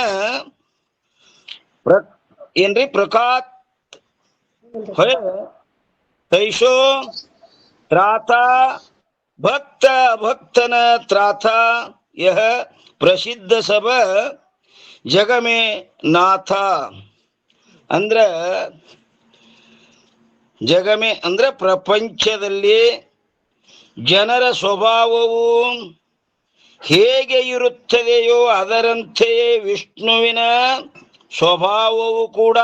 ಏನ್ರಿ ಪ್ರಕಾತ್ ತೈಶೋ ತ್ರಾತ ಭಕ್ತ ಭಕ್ತನ ತ್ರಾತ ಯಹ ಪ್ರಸಿದ್ಧ ಸಭ ಜಗಮೇ ನಾಥ. ಅಂದ್ರ ಜಗಮೇ ಅಂದ್ರೆ ಪ್ರಪಂಚದಲ್ಲಿ ಜನರ ಸ್ವಭಾವವು ಹೇಗೆ ಇರುತ್ತದೆಯೋ ಅದರಂತೆಯೇ ವಿಷ್ಣುವಿನ ಸ್ವಭಾವವು ಕೂಡ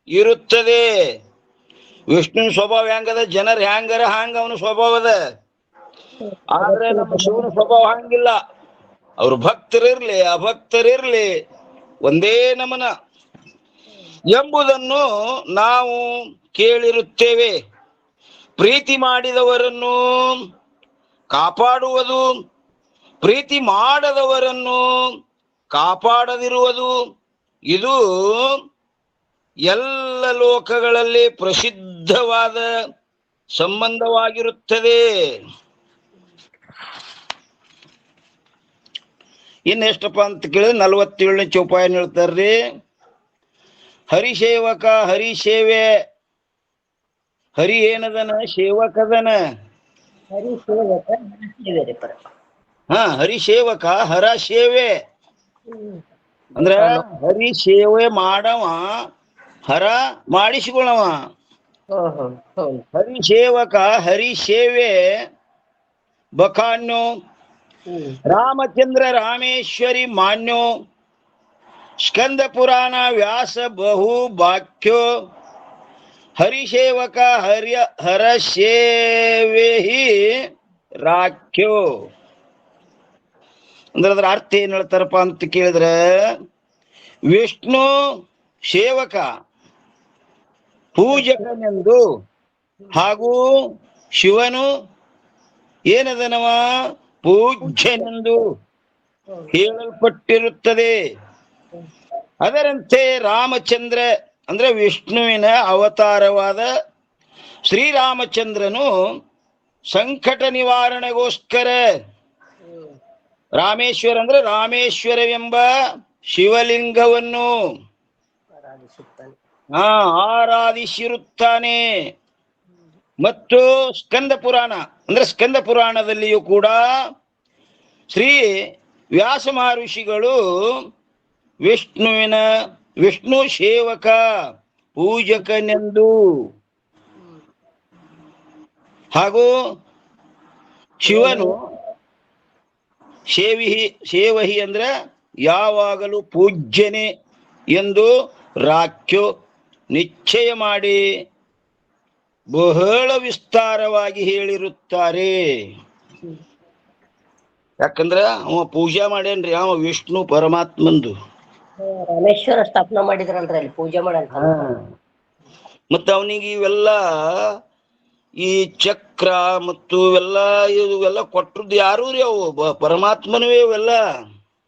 ಇರುತ್ತದೆ. ವಿಷ್ಣುವಿನ ಸ್ವಭಾವ ಹೆಂಗದ, ಜನರು ಹ್ಯಾಂಗರ ಹಂಗ ಅವನ ಸ್ವಭಾವದ. ಆದ್ರೆ ನಮ್ಮ ಶಿವನ ಸ್ವಭಾವ ಹಂಗಿಲ್ಲ. ಅವ್ರು ಭಕ್ತರಿರ್ಲಿ ಅಭಕ್ತರಿರ್ಲಿ ಒಂದೇ ನಮನ ಎಂಬುದನ್ನು ನಾವು ಕೇಳಿರುತ್ತೇವೆ. ಪ್ರೀತಿ ಮಾಡಿದವರನ್ನು ಕಾಪಾಡುವುದು, ಪ್ರೀತಿ ಮಾಡದವರನ್ನು ಕಾಪಾಡದಿರುವುದು ಇದು ಎಲ್ಲ ಲೋಕಗಳಲ್ಲಿ ಪ್ರಸಿದ್ಧವಾದ ಸಂಬಂಧವಾಗಿರುತ್ತದೆ. ಇನ್ನೆಷ್ಟಪ್ಪ ಅಂತ ಕೇಳಿದ್ರೆ 47ನೇ ಚೌಪಾಯನ್ ಹೇಳ್ತಾರ್ರಿ. ಹರಿಸೇವಕ ಹರಿಸೇವೆ, ಹರಿ ಏನದನ ಸೇವಕದನ. ಹರಿಸೇವಕ ಹರ ಸೇವೆ ಅಂದ್ರ ಹರಿ ಸೇವೆ ಮಾಡವ ಹರ ಮಾಡಿಸಿಕೊಳ್ಳವ. ಹರಿಸೇವಕ ಹರಿ ಸೇವೆ ಬಖಾನ್ಯೋ ರಾಮಚಂದ್ರ ರಾಮೇಶ್ವರಿ ಮಾನ್ಯೋ ಸ್ಕಂದ ಪುರಾಣ ವ್ಯಾಸ ಬಹು ಬಾಕ್ಯೋ ಹರಿಸೇವಕ ಹರ ಸೇವೆ ಹಿ ರಾಖ್ಯೋ. ಅಂದ್ರೆ ಅದ್ರ ಅರ್ಥ ಏನ್ ಹೇಳ್ತಾರಪ್ಪ ಅಂತ ಕೇಳಿದ್ರೆ, ವಿಷ್ಣು ಸೇವಕ ಪೂಜಕನೆಂದು ಹಾಗೂ ಶಿವನು ಏನದನವ ಪೂಜ್ಯನೆಂದು ಹೇಳಲ್ಪಟ್ಟಿರುತ್ತದೆ. ಅದರಂತೆ ರಾಮಚಂದ್ರ ಅಂದ್ರೆ ವಿಷ್ಣುವಿನ ಅವತಾರವಾದ ಶ್ರೀರಾಮಚಂದ್ರನು ಸಂಕಟ ನಿವಾರಣೆಗೋಸ್ಕರ ರಾಮೇಶ್ವರ ಅಂದ್ರೆ ರಾಮೇಶ್ವರವೆಂಬ ಶಿವಲಿಂಗವನ್ನು ಆರಾಧಿಸಿರುತ್ತಾನೆ. ಮತ್ತು ಸ್ಕಂದ ಪುರಾಣ ಅಂದ್ರೆ ಸ್ಕಂದ ಪುರಾಣದಲ್ಲಿಯೂ ಕೂಡ ಶ್ರೀ ವ್ಯಾಸ ಮಹರ್ಷಿಗಳು ವಿಷ್ಣು ಸೇವಕ ಪೂಜಕನೆಂದು ಹಾಗೂ ಶಿವನು ಸೇವಹಿ ಅಂದ್ರೆ ಯಾವಾಗಲೂ ಪೂಜ್ಯನೆ ಎಂದು ರಾಖ್ಯೋ ನಿಶ್ಚಯ ಮಾಡಿ ಬಹಳ ವಿಸ್ತಾರವಾಗಿ ಹೇಳಿರುತ್ತಾರೆ. ಯಾಕಂದ್ರ ಅವ ಪೂಜಾ ಮಾಡೇನ್ರಿ, ಅವ ವಿಷ್ಣು ಪರಮಾತ್ಮಂದು. ರಾಮೇಶ್ವರ ಸ್ಥಾಪನಾ ಮಾಡಿದ್ರಲ್ರಿ ಅಲ್ಲಿ ಪೂಜೆ ಮಾಡಂತ. ಮತ್ತ ಅವನಿಗೆ ಇವೆಲ್ಲ ಈ ಚಕ್ರ ಮತ್ತು ಇವೆಲ್ಲ ಕೊಟ್ಟದ್ದು ಯಾರು ರೀ? ಅವು ಪರಮಾತ್ಮನವೇ ಇವೆಲ್ಲ.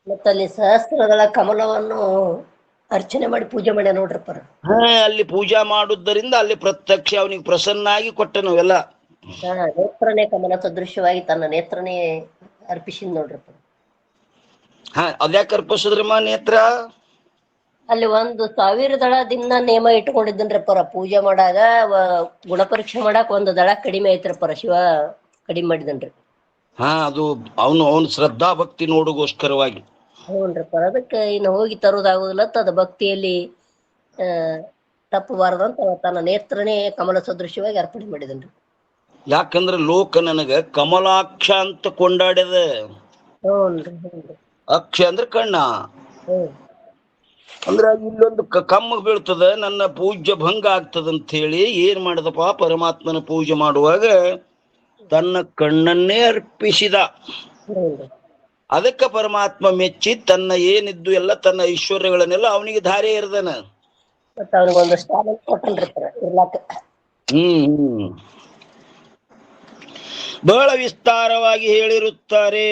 ಮತ್ತ ಅಲ್ಲಿ ಸಹಸ್ರದಳ ಕಮಲವನ್ನು ಅರ್ಚನೆ ಮಾಡಿ ಪೂಜೆ ಮಾಡ್ಯ ನೋಡ್ರಿ ಪರ. ಅಲ್ಲಿ ಪೂಜಾ ಮಾಡುದರಿಂದ ಅಲ್ಲಿ ಪ್ರತ್ಯಕ್ಷ ಅವನಿಗೆ ಪ್ರಸನ್ನಾಗಿ ಕೊಟ್ಟನವೆಲ್ಲ. ನೇತ್ರನೇ ಕಮಲ ಸದೃಶ್ಯವಾಗಿ ತನ್ನ ನೇತ್ರನೇ ಅರ್ಪಿಸಿದ್ ನೋಡ್ರಿ ಪರ. ಅದ್ಯಾಕೆ ಅರ್ಪಿಸಿದ್ರಮ್ಮ ನೇತ್ರ? ಅಲ್ಲಿ 1,000 ದಳ ದಿನ ನೇಮ ಇಟ್ಕೊಂಡಿದ್ದನ್ರಿ ಪರ. ಪೂಜೆ ಮಾಡಾಗ ಗುಣ ಪರೀಕ್ಷೆ ಮಾಡಾಕ 1 ದಳ ಕಡಿಮೆ ಐತ್ರಿ ಪರ. ಶಿವ ಕಡಿಮೆ ಮಾಡಿದನ್ರಿ. ಅದು ಅವನು ಶ್ರದ್ಧಾ ಭಕ್ತಿ ನೋಡುಗೋಸ್ಕರವಾಗಿ. ಹ್ಞೂನ್ರಿ ಪರ. ಅದಕ್ಕೆ ಇನ್ನು ಹೋಗಿ ತರೋದಾಗುದಿಲ್ಲ, ಅದ ಭಕ್ತಿಯಲ್ಲಿ ತಪ್ಪಬಾರದಂತ ತನ್ನ ನೇತ್ರನೇ ಕಮಲ ಸದೃಶ್ಯವಾಗಿ ಅರ್ಪಣೆ ಮಾಡಿದನ್ರಿ. ಯಾಕಂದ್ರೆ ಲೋಕ ನನಗ ಕಮಲಾಕ್ಷ ಅಂತ ಕೊಂಡಾಡ್ಯದ. ಅಕ್ಷ ಅಂದ್ರೆ ಕಣ್ಣ. ಅಂದ್ರ ಇಲ್ಲೊಂದು ಕಮ್ಮ ಬೀಳ್ತದ, ನನ್ನ ಪೂಜ್ಯ ಭಂಗ ಆಗ್ತದಂತ ಹೇಳಿ ಏನ್ ಮಾಡಿದಪ್ಪ, ಪರಮಾತ್ಮನ ಪೂಜೆ ಮಾಡುವಾಗ ತನ್ನ ಕಣ್ಣನ್ನೇ ಅರ್ಪಿಸಿದ. ಅದಕ್ಕೆ ಪರಮಾತ್ಮ ಮೆಚ್ಚಿ ತನ್ನ ಏನಿದ್ದು ಎಲ್ಲ ತನ್ನ ಐಶ್ವರ್ಯಗಳನ್ನೆಲ್ಲ ಅವನಿಗೆ ಧಾರೆ ಎರ್ದನ. ಬಹಳ ವಿಸ್ತಾರವಾಗಿ ಹೇಳಿರುತ್ತಾರೆ.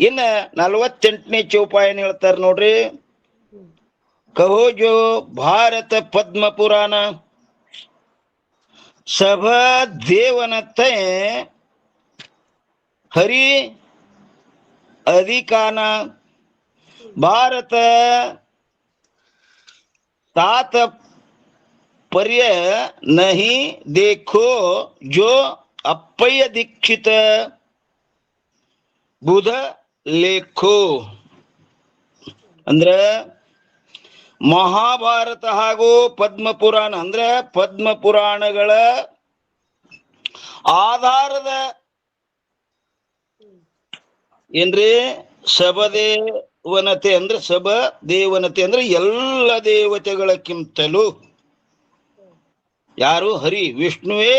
ಇನ್ನ 48ನೇ ಚೌಪಾಯನ್ ಹೇಳ್ತಾರೆ ನೋಡ್ರಿ. ಕಹೋ ಜೋ ಭಾರತ ಪದ್ಮ ಪುರಾಣ ಸಭಾ ದೇವನತೆ ಹರಿ अधिकाना भारत तात्पर्य नहीं देखो जो अप्पय दीक्षित बुध लेखो. ಅಂದ್ರೆ ಮಹಾಭಾರತ ಹಾಗೂ ಪದ್ಮ ಪುರಾಣ ಅಂದ್ರೆ ಪದ್ಮ ಪುರಾಣಗಳ ಆಧಾರದ ಏನ್ರಿ ಸಬದೇವನತೆ ಅಂದ್ರೆ ಸಬ ದೇವನತೆ ಅಂದ್ರೆ ಎಲ್ಲ ದೇವತೆಗಳಕ್ಕಿಂತಲೂ ಯಾರು? ಹರಿ ವಿಷ್ಣುವೇ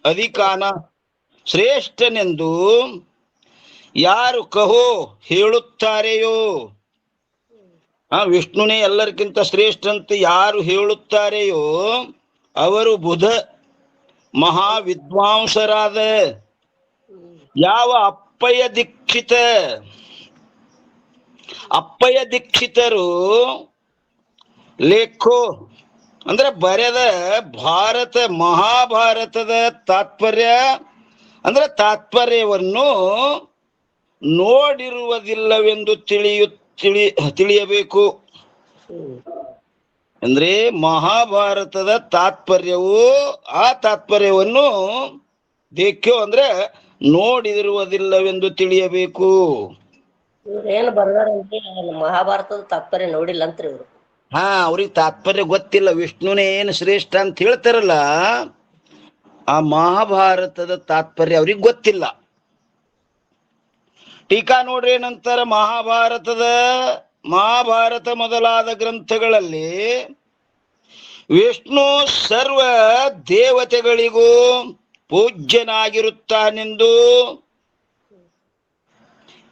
ಅಧಿಕಾನ ಶ್ರೇಷ್ಠನೆಂದು ಯಾರು ಕಹೋ ಹೇಳುತ್ತಾರೆಯೋ, ವಿಷ್ಣುನೇ ಎಲ್ಲರಿಗಿಂತ ಶ್ರೇಷ್ಠ ಅಂತ ಯಾರು ಹೇಳುತ್ತಾರೆಯೋ ಅವರು ಬುಧ ಮಹಾವಿದ್ವಾಂಸರಾದ ಯಾವ ಅಪ್ಪಯ್ಯ ದೀಕ್ಷಿತ. ಅಪ್ಪಯ್ಯ ದೀಕ್ಷಿತರು ಲೇಖೋ ಅಂದ್ರೆ ಬರೆದ ಭಾರತ ಮಹಾಭಾರತದ ತಾತ್ಪರ್ಯ ಅಂದ್ರೆ ತಾತ್ಪರ್ಯವನ್ನು ನೋಡಿರುವುದಿಲ್ಲವೆಂದು ತಿಳಿಯಬೇಕು. ಅಂದ್ರೆ ಮಹಾಭಾರತದ ತಾತ್ಪರ್ಯವು ಆ ತಾತ್ಪರ್ಯವನ್ನು ದೇಖ್ಯೋ ಅಂದ್ರೆ ನೋಡಿರುವುದಿಲ್ಲವೆಂದು ತಿಳಿಯಬೇಕು. ಇವ್ರೇನು ಬರ್ದಾರಂದ್ರೆ ಮಹಾಭಾರತದ ತಾತ್ಪರ್ಯ ನೋಡಿಲ್ಲ ಅಂತ್ರಿ ಇವ್ರು. ಅವ್ರಿಗೆ ತಾತ್ಪರ್ಯ ಗೊತ್ತಿಲ್ಲ. ವಿಷ್ಣುನೇ ಏನು ಶ್ರೇಷ್ಠ ಅಂತ ಹೇಳ್ತಾರಲ್ಲ, ಆ ಮಹಾಭಾರತದ ತಾತ್ಪರ್ಯ ಅವ್ರಿಗೆ ಗೊತ್ತಿಲ್ಲ. ಟೀಕಾ ನೋಡ್ರಿ ನಂತರ ಮಹಾಭಾರತ ಮೊದಲಾದ ಗ್ರಂಥಗಳಲ್ಲಿ ವಿಷ್ಣು ಸರ್ವ ದೇವತೆಗಳಿಗೂ ಪೂಜ್ಯನಾಗಿರುತ್ತಾನೆಂದು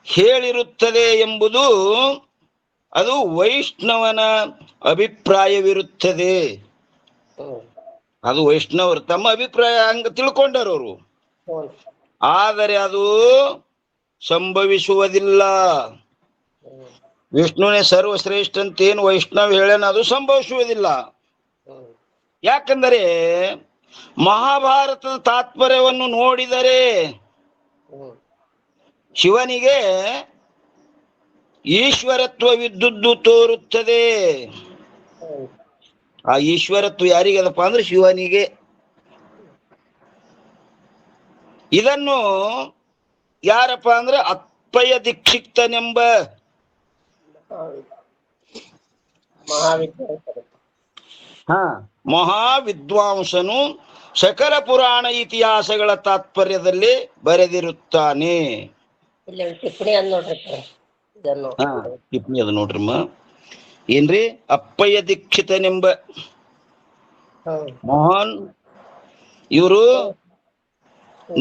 ಹೇಳಿರುತ್ತದೆ ಎಂಬುದು ಅದು ವೈಷ್ಣವನ ಅಭಿಪ್ರಾಯವಿರುತ್ತದೆ. ಅದು ವೈಷ್ಣವರು ತಮ್ಮ ಅಭಿಪ್ರಾಯ ಹಂಗ ತಿಳ್ಕೊಂಡರು. ಆದರೆ ಅದು ಸಂಭವಿಸುವುದಿಲ್ಲ. ವಿಷ್ಣುನೇ ಸರ್ವಶ್ರೇಷ್ಠ ಅಂತ ಏನು ವೈಷ್ಣವ ಹೇಳೇನ ಅದು ಸಂಭವಿಸುವುದಿಲ್ಲ. ಯಾಕಂದರೆ ಮಹಾಭಾರತದ ತಾತ್ಪರ್ಯವನ್ನು ನೋಡಿದರೆ ಶಿವನಿಗೆ ಈಶ್ವರತ್ವವಿದ್ದುದ್ದು ತೋರುತ್ತದೆ. ಆ ಈಶ್ವರತ್ವ ಯಾರಿಗದಪ್ಪ ಅಂದ್ರೆ ಶಿವನಿಗೆ. ಇದನ್ನು ಯಾರಪ್ಪ ಅಂದ್ರೆ ಅಪ್ಪಯ್ಯ ದೀಕ್ಷಿತನೆಂಬ ಮಹಾವಿದ್ವಾಂಸನು ಸಕಲ ಪುರಾಣ ಇತಿಹಾಸಗಳ ತಾತ್ಪರ್ಯದಲ್ಲಿ ಬರೆದಿರುತ್ತಾನೆ. ಟಿಪ್ಪಣಿ ಅದ ನೋಡ್ರಮ್ಮ. ಏನ್ರಿ? ಅಪ್ಪಯ್ಯ ದೀಕ್ಷಿತನೆಂಬ ಮಹಾನ್ ಇವರು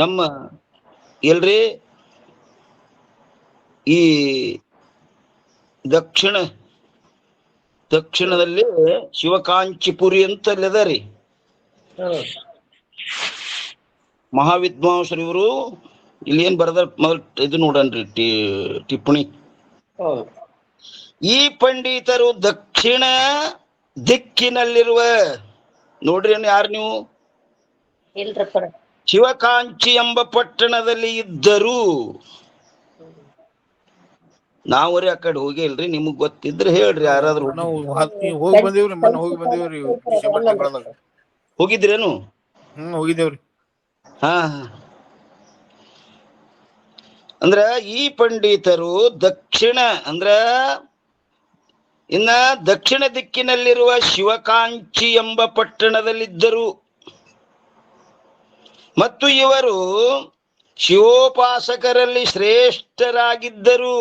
ನಮ್ಮ ಎಲ್ರಿ ಈ ದಕ್ಷಿಣದಲ್ಲಿ ಶಿವಕಾಂಚಿಪುರಿ ಅಂತ ಅದ ರೀ. ಮಹಾವಿದ್ವಾಂಸರು ಇವರು. ಇಲ್ಲಿ ಏನ್ ಬರದ ಮೊದಲು ಇದು ನೋಡನ್ರಿ ಟಿಪ್ಪಣಿ. ಈ ಪಂಡಿತರು ದಕ್ಷಿಣ ದಿಕ್ಕಿನಲ್ಲಿರುವ ನೋಡ್ರಿ ಯಾರು ನೀವು, ಶಿವಕಾಂಚಿ ಎಂಬ ಪಟ್ಟಣದಲ್ಲಿ ಇದ್ದರು. ನಾವ್ರಿ ಆ ಕಡೆ ಹೋಗಿಲ್ರಿ, ನಿಮಗ್ ಗೊತ್ತಿದ್ರೆ ಹೇಳ್ರಿ ಯಾರಾದ್ರೂ. ಹೋಗಿ ಬಂದೇವ್ರಿ, ಮೊನ್ನೆ ಹೋಗಿ ಬಂದೇವ್ರಿ ಡಿಸೆಂಬರ್ ತಿಂಗಳದಾಗ. ಹೋಗಿದ್ರೇನು? ಹೋಗಿದ್ದೇವ್ರಿ. ಹಾ ಅಂದ್ರ ಈ ಪಂಡಿತರು ದಕ್ಷಿಣ ಅಂದ್ರ ದಕ್ಷಿಣ ದಿಕ್ಕಿನಲ್ಲಿರುವ ಶಿವಕಾಂಚಿ ಎಂಬ ಪಟ್ಟಣದಲ್ಲಿದ್ದರು. ಮತ್ತು ಇವರು ಶಿವೋಪಾಸಕರಲ್ಲಿ ಶ್ರೇಷ್ಠರಾಗಿದ್ದರು.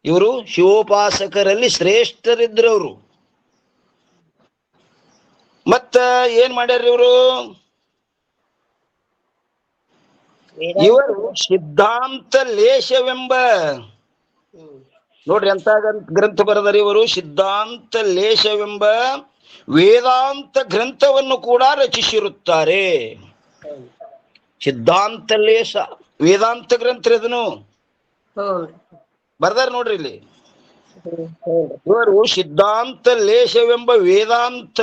ಇವರು ಶಿವೋಪಾಸಕರಲ್ಲಿ ಶ್ರೇಷ್ಠರಿದ್ರು. ಅವರು ಮತ್ತ ಏನ್ ಮಾಡ್ಯಾರ ಇವರು ಸಿದ್ಧಾಂತ ಲೇಷವೆಂಬ, ನೋಡ್ರಿ ಎಂತ ಗ್ರಂಥ ಬರೆದರೆ ಇವರು. ಸಿದ್ಧಾಂತ ಲೇಷವೆಂಬ ವೇದಾಂತ ಗ್ರಂಥವನ್ನು ಕೂಡ ರಚಿಸಿರುತ್ತಾರೆ. ಸಿದ್ಧಾಂತ ಲೇಷ ವೇದಾಂತ ಗ್ರಂಥ ಅದನ್ನು ಬರ್ದಾರ ನೋಡ್ರಿ ಇಲ್ಲಿ. ಇವರು ಸಿದ್ಧಾಂತ ಲೇಷವೆಂಬ ವೇದಾಂತ